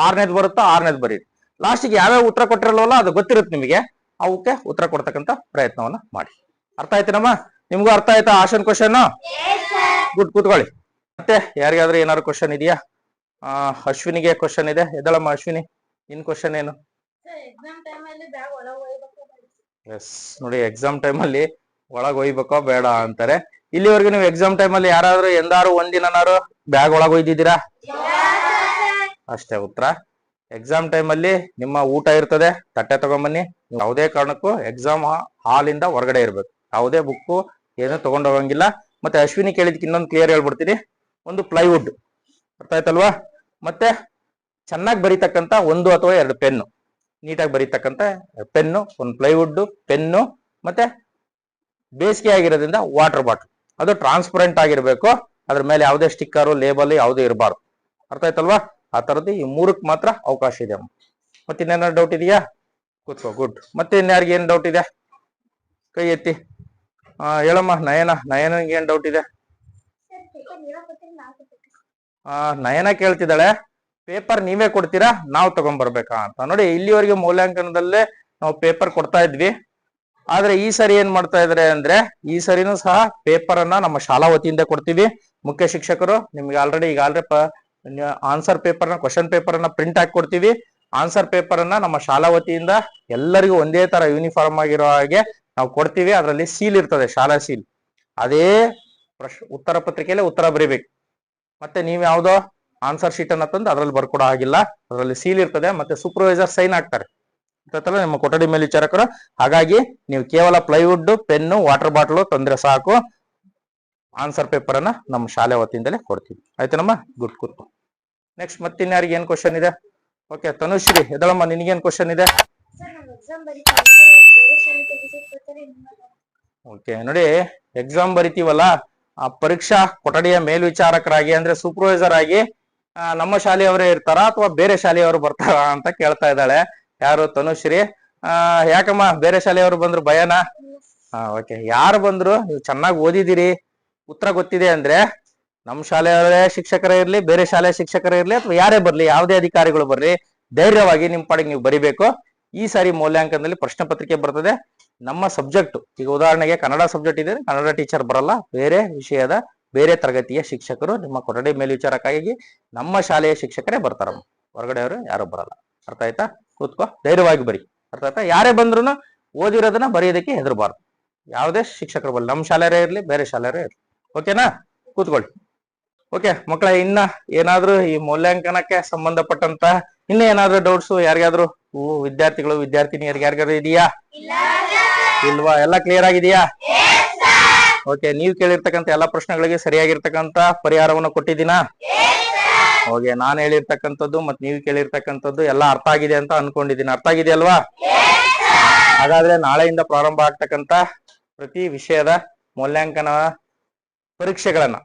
6ನೇದ್ ಬರುತ್ತಾ 6ನೇದ್ ಬರೀರಿ. ಲಾಸ್ಟಿಗೆ ಯಾವ್ಯಾವ ಉತ್ತರ ಕೊಟ್ಟಿರಲ್ವಲ್ಲ ಅದು ಗೊತ್ತಿರುತ್ತೆ ನಿಮಗೆ, ಅವಕ್ಕೆ ಉತ್ತರ ಕೊಡ್ತಕ್ಕಂತ ಪ್ರಯತ್ನವನ್ನ ಮಾಡಿ. ಅರ್ಥ ಆಯ್ತೇನಮ್ಮ? ನಿಮ್ಗೂ ಅರ್ಥ ಆಯ್ತಾ ಆಶನ್ ಕ್ವಶನ್? ಗುಡ್, ಕೂತ್ಕೊಳ್ಳಿ. ಮತ್ತೆ ಯಾರಿಗಾದ್ರೂ ಏನಾದ್ರು ಕ್ವಶನ್ ಇದೆಯಾ? ಅಶ್ವಿನಿಗೆ ಕ್ವಶನ್ ಇದೆ. ಎದಳಮ್ಮ ಅಶ್ವಿನಿ, ನಿನ್ ಕ್ವಶನ್ ಏನು? ಎಕ್ಸಾಮ್ ಟೈಮ್ ಅಲ್ಲಿ ಬ್ಯಾಗ್ ಒಳಗೆ ಒಯ್ಬೇಕು. ಎಸ್ ನೋಡಿ, ಎಕ್ಸಾಮ್ ಟೈಮ್ ಅಲ್ಲಿ ಒಳಗ್ ಒಯ್ಬೇಕೋ ಬೇಡ ಅಂತಾರೆ. ಇಲ್ಲಿವರೆಗೂ ನೀವು ಎಕ್ಸಾಮ್ ಟೈಮ್ ಅಲ್ಲಿ ಯಾರಾದ್ರೂ ಎಂದಾರು ಒಂದಿನಾರು ಬ್ಯಾಗ್ ಒಳಗ್ ಒಯ್ದಿದ್ದೀರಾ? ಅಷ್ಟೇ ಉತ್ತರ. ಎಕ್ಸಾಮ್ ಟೈಮ್ ಅಲ್ಲಿ ನಿಮ್ಮ ಊಟ ಇರ್ತದೆ, ತಟ್ಟೆ ತಗೊಂಬನ್ನಿ. ಯಾವುದೇ ಕಾರಣಕ್ಕೂ ಎಕ್ಸಾಮ್ ಹಾಲಿಂದ ಹೊರಗಡೆ ಇರ್ಬೇಕು. ಯಾವುದೇ ಬುಕ್ಕು ಏನು ತಗೊಂಡ್ ಹೋಗಂಗಿಲ್ಲ. ಮತ್ತೆ ಅಶ್ವಿನಿ ಕೇಳಿದ್ಕೆ ಇನ್ನೊಂದು ಕ್ಲಿಯರ್ ಹೇಳ್ಬಿಡ್ತೀನಿ, ಒಂದು ಪ್ಲೈವುಡ್, ಅರ್ಥ ಆಯ್ತಲ್ವಾ? ಮತ್ತೆ ಚೆನ್ನಾಗಿ ಬರೀತಕ್ಕಂತ 1 ಅಥವಾ 2 ಪೆನ್ನು, ನೀಟಾಗಿ ಬರೀತಕ್ಕಂತ ಪೆನ್ನು, ಒಂದು ಪ್ಲೈವುಡ್ ಪೆನ್ನು, ಮತ್ತೆ ಬೇಸಿಗೆ ಆಗಿರೋದ್ರಿಂದ ವಾಟರ್ ಬಾಟಲ್. ಅದು ಟ್ರಾನ್ಸ್ಪರೆಂಟ್ ಆಗಿರ್ಬೇಕು, ಅದ್ರ ಮೇಲೆ ಯಾವುದೇ ಸ್ಟಿಕ್ಕರ್ ಲೇಬಲ್ ಯಾವುದೇ ಇರಬಾರ್ದು. ಅರ್ಥ ಆಯ್ತಲ್ವಾ? ಆ ತರದ್ದು ಈ 3ಕ್ಕೆ ಮಾತ್ರ ಅವಕಾಶ ಇದೆ. ಮತ್ತೆ ಇನ್ನೇನಾದ್ರು ಡೌಟ್ ಇದೆಯಾ? ಕೂತ್ಕೋ. ಗುಡ್. ಮತ್ತೆ ಇನ್ಯಾರಿಗೆ ಏನ್ ಡೌಟ್ ಇದೆ? ಕೈ ಎತ್ತಿ. ಹೇಳಮ್ಮ ನಯನಗೆ ಏನ್ ಡೌಟ್ ಇದೆ? ನಯನ ಕೇಳ್ತಿದ್ದಾಳೆ, ಪೇಪರ್ ನೀವೇ ಕೊಡ್ತೀರಾ ನಾವು ತಗೊಂಡ್ಬರ್ಬೇಕಾ ಅಂತ. ನೋಡಿ, ಇಲ್ಲಿವರೆಗೆ ಮೌಲ್ಯಾಂಕನದಲ್ಲೇ ನಾವು ಪೇಪರ್ ಕೊಡ್ತಾ ಇದ್ವಿ. ಆದ್ರೆ ಈ ಸರಿ ಏನ್ ಮಾಡ್ತಾ ಇದಾರೆ ಅಂದ್ರೆ, ಈ ಸರಿನೂ ಸಹ ಪೇಪರ್ ಅನ್ನ ನಮ್ಮ ಶಾಲಾ ವತಿಯಿಂದ ಕೊಡ್ತೀವಿ. ಮುಖ್ಯ ಶಿಕ್ಷಕರು ನಿಮ್ಗೆ already answer paper question paper ಅನ್ನ ಪ್ರಿಂಟ್ ಹಾಕಿ ಕೊಡ್ತೀವಿ. ಆನ್ಸರ್ ಪೇಪರ್ ಅನ್ನ ನಮ್ಮ ಶಾಲಾ ವತಿಯಿಂದ ಎಲ್ಲರಿಗೂ ಒಂದೇ ತರ ಯೂನಿಫಾರ್ಮ್ ಆಗಿರೋ ಹಾಗೆ ನಾವು ಕೊಡ್ತೀವಿ. ಅದರಲ್ಲಿ ಸೀಲ್ ಇರ್ತದೆ, ಶಾಲಾ ಸೀಲ್. ಅದೇ ಉತ್ತರ ಪತ್ರಿಕೆಯಲ್ಲಿ ಉತ್ತರ ಬರೀಬೇಕು. ಮತ್ತೆ ನೀವ್ ಯಾವ್ದೋ ಆನ್ಸರ್ ಶೀಟ್ ಅನ್ನ ತಂದು ಅದ್ರಲ್ಲಿ ಬರ್ಕೊಡೋ ಹಾಗಿಲ್ಲ. ಅದರಲ್ಲಿ ಸೀಲ್ ಇರ್ತದೆ, ಮತ್ತೆ ಸೂಪರ್ವೈಸರ್ ಸೈನ್ ಹಾಕ್ತಾರೆ ನಿಮ್ಮ ಕೊಠಡಿ ಮೇಲ್ವಿಚಾರಕರು. ಹಾಗಾಗಿ ನೀವು ಕೇವಲ ಪ್ಲೈವುಡ್, ಪೆನ್ನು, ವಾಟರ್ ಬಾಟಲ್ ತಂದ್ರೆ ಸಾಕು. ಆನ್ಸರ್ ಪೇಪರ್ ಅನ್ನ ನಮ್ಮ ಶಾಲೆ ವತಿಯಿಂದಲೇ ಕೊಡ್ತೀವಿ. ಆಯ್ತನಮ್ಮ? ಗುಡ್. ಕೂತ್ಕೊ. ನೆಕ್ಸ್ಟ್ ಮತ್ತೆ ಇನ್ಯಾರಿಗೆ ಏನ್ ಕ್ವಶನ್ ಇದೆ? ಓಕೆ, ತನುಶ್ರೀ ಎದಳಮ್ಮ, ನಿನ್ಗೇನ್ ಕ್ವಶನ್ ಇದೆ? ಓಕೆ, ನೋಡಿ, ಎಕ್ಸಾಮ್ ಬರಿತೀವಲ್ಲ, ಆ ಪರೀಕ್ಷಾ ಕೊಠಡಿಯ ಮೇಲ್ವಿಚಾರಕರಾಗಿ ಅಂದ್ರೆ ಸೂಪರ್ವೈಸರ್ ಆಗಿ ನಮ್ಮ ಶಾಲೆಯವರೇ ಇರ್ತಾರಾ ಅಥವಾ ಬೇರೆ ಶಾಲೆಯವರು ಬರ್ತಾರಾ ಅಂತ ಕೇಳ್ತಾ ಇದ್ದಾಳೆ. ಯಾರು? ತನುಶ್ರೀ. ಯಾಕಮ್ಮ ಬೇರೆ ಶಾಲೆಯವರು ಬಂದ್ರು ಭಯನಾ? ಓಕೆ, ಯಾರು ಬಂದ್ರು ನೀವು ಚೆನ್ನಾಗಿ ಓದಿದಿರಿ, ಉತ್ತರ ಗೊತ್ತಿದೆ ಅಂದ್ರೆ ನಮ್ಮ ಶಾಲೆಯವರೇ ಶಿಕ್ಷಕರೇ ಇರ್ಲಿ, ಬೇರೆ ಶಾಲೆಯ ಶಿಕ್ಷಕರೇ ಇರ್ಲಿ, ಅಥವಾ ಯಾರೇ ಬರ್ಲಿ, ಯಾವುದೇ ಅಧಿಕಾರಿಗಳು ಬರ್ಲಿ, ಧೈರ್ಯವಾಗಿ ನಿಮ್ ಪಾಡಿಗೆ ನೀವು ಬರಿಬೇಕು. ಈ ಸಾರಿ ಮೌಲ್ಯಾಂಕನದಲ್ಲಿ ಪ್ರಶ್ನೆ ಪತ್ರಿಕೆ ಬರ್ತದೆ. ನಮ್ಮ ಸಬ್ಜೆಕ್ಟ್, ಈಗ ಉದಾಹರಣೆಗೆ ಕನ್ನಡ ಸಬ್ಜೆಕ್ಟ್ ಇದೆ, ಕನ್ನಡ ಟೀಚರ್ ಬರಲ್ಲ, ಬೇರೆ ವಿಷಯದ ಬೇರೆ ತರಗತಿಯ ಶಿಕ್ಷಕರು ನಿಮ್ಮ ಕೊಠಡಿ ಮೇಲ್ವಿಚಾರಕ್ಕಾಗಿ ನಮ್ಮ ಶಾಲೆಯ ಶಿಕ್ಷಕರೇ ಬರ್ತಾರ, ಹೊರಗಡೆಯವರು ಯಾರು ಬರಲ್ಲ. ಅರ್ಥ ಆಯ್ತಾ? ಕೂತ್ಕೋ, ಧೈರ್ಯವಾಗಿ ಬರಿ. ಅರ್ಥ ಆಯ್ತಾ? ಯಾರೇ ಬಂದ್ರು ಓದಿರೋದನ್ನ ಬರೆಯೋದಕ್ಕೆ ಹೆದರಬಾರ್ದು. ಯಾವುದೇ ಶಿಕ್ಷಕರು ಬರಲಿ, ನಮ್ಮ ಶಾಲೆಯವರೇ ಇರ್ಲಿ, ಬೇರೆ ಶಾಲೆಯವರೇ ಇರ್ಲಿ. ಓಕೆನಾ? ಕೂತ್ಕೊಳ್ಳಿ. ಓಕೆ ಮಕ್ಕಳ, ಇನ್ನ ಏನಾದ್ರೂ ಈ ಮೌಲ್ಯಾಂಕನಕ್ಕೆ ಸಂಬಂಧಪಟ್ಟಂತ ಇನ್ನ ಏನಾದ್ರೂ ಡೌಟ್ಸ್ ಯಾರಿಗಾದ್ರೂ ವಿದ್ಯಾರ್ಥಿಗಳು ವಿದ್ಯಾರ್ಥಿನಿಯರಿಗೆ ಯಾರಿಗಾದ್ರೂ ಇದೆಯಾ? ಇಲ್ವಾ? ಎಲ್ಲ ಕ್ಲಿಯರ್ ಆಗಿದೆಯಾ? ಓಕೆ, ನೀವು ಕೇಳಿರ್ತಕ್ಕಂಥ ಎಲ್ಲಾ ಪ್ರಶ್ನೆಗಳಿಗೆ ಸರಿಯಾಗಿರ್ತಕ್ಕಂಥ ಪರಿಹಾರವನ್ನು ಕೊಟ್ಟಿದ್ದೀನಾ? ಓಕೆ, ನಾನು ಹೇಳಿರ್ತಕ್ಕಂಥದ್ದು ಮತ್ತೆ ನೀವು ಕೇಳಿರ್ತಕ್ಕಂಥದ್ದು ಎಲ್ಲ ಅರ್ಥ ಆಗಿದೆ ಅಂತ ಅನ್ಕೊಂಡಿದ್ದೀನಿ. ಅರ್ಥ ಆಗಿದೆಯಲ್ವಾ? ಹಾಗಾದ್ರೆ ನಾಳೆಯಿಂದ ಪ್ರಾರಂಭ ಆಗ್ತಕ್ಕಂಥ ಪ್ರತಿ ವಿಷಯದ ಮೌಲ್ಯಾಂಕನ ಪರೀಕ್ಷೆಗಳನ್ನ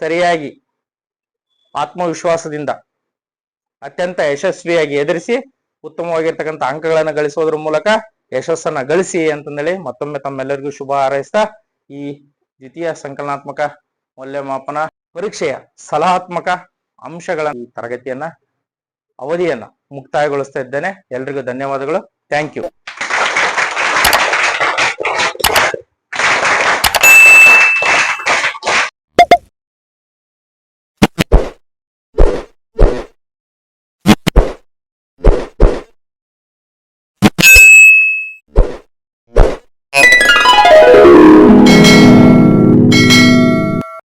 ಸರಿಯಾಗಿ ಆತ್ಮವಿಶ್ವಾಸದಿಂದ ಅತ್ಯಂತ ಯಶಸ್ವಿಯಾಗಿ ಎದುರಿಸಿ ಉತ್ತಮವಾಗಿರ್ತಕ್ಕಂಥ ಅಂಕಗಳನ್ನು ಗಳಿಸೋದ್ರ ಮೂಲಕ ಯಶಸ್ಸನ್ನ ಗಳಿಸಿ ಅಂತಂದೇಳಿ ಮತ್ತೊಮ್ಮೆ ತಮ್ಮೆಲ್ಲರಿಗೂ ಶುಭ ಹಾರೈಸ್ತಾ ಈ ದ್ವಿತೀಯ ಸಂಕಲನಾತ್ಮಕ ಮೌಲ್ಯಮಾಪನ ಪರೀಕ್ಷೆಯ ಸಲಹಾತ್ಮಕ ಅಂಶಗಳ ತರಗತಿಯನ್ನ ಅವಧಿಯನ್ನ ಮುಕ್ತಾಯಗೊಳಿಸ್ತಾ ಇದ್ದೇನೆ. ಎಲ್ರಿಗೂ ಧನ್ಯವಾದಗಳು. Thank you.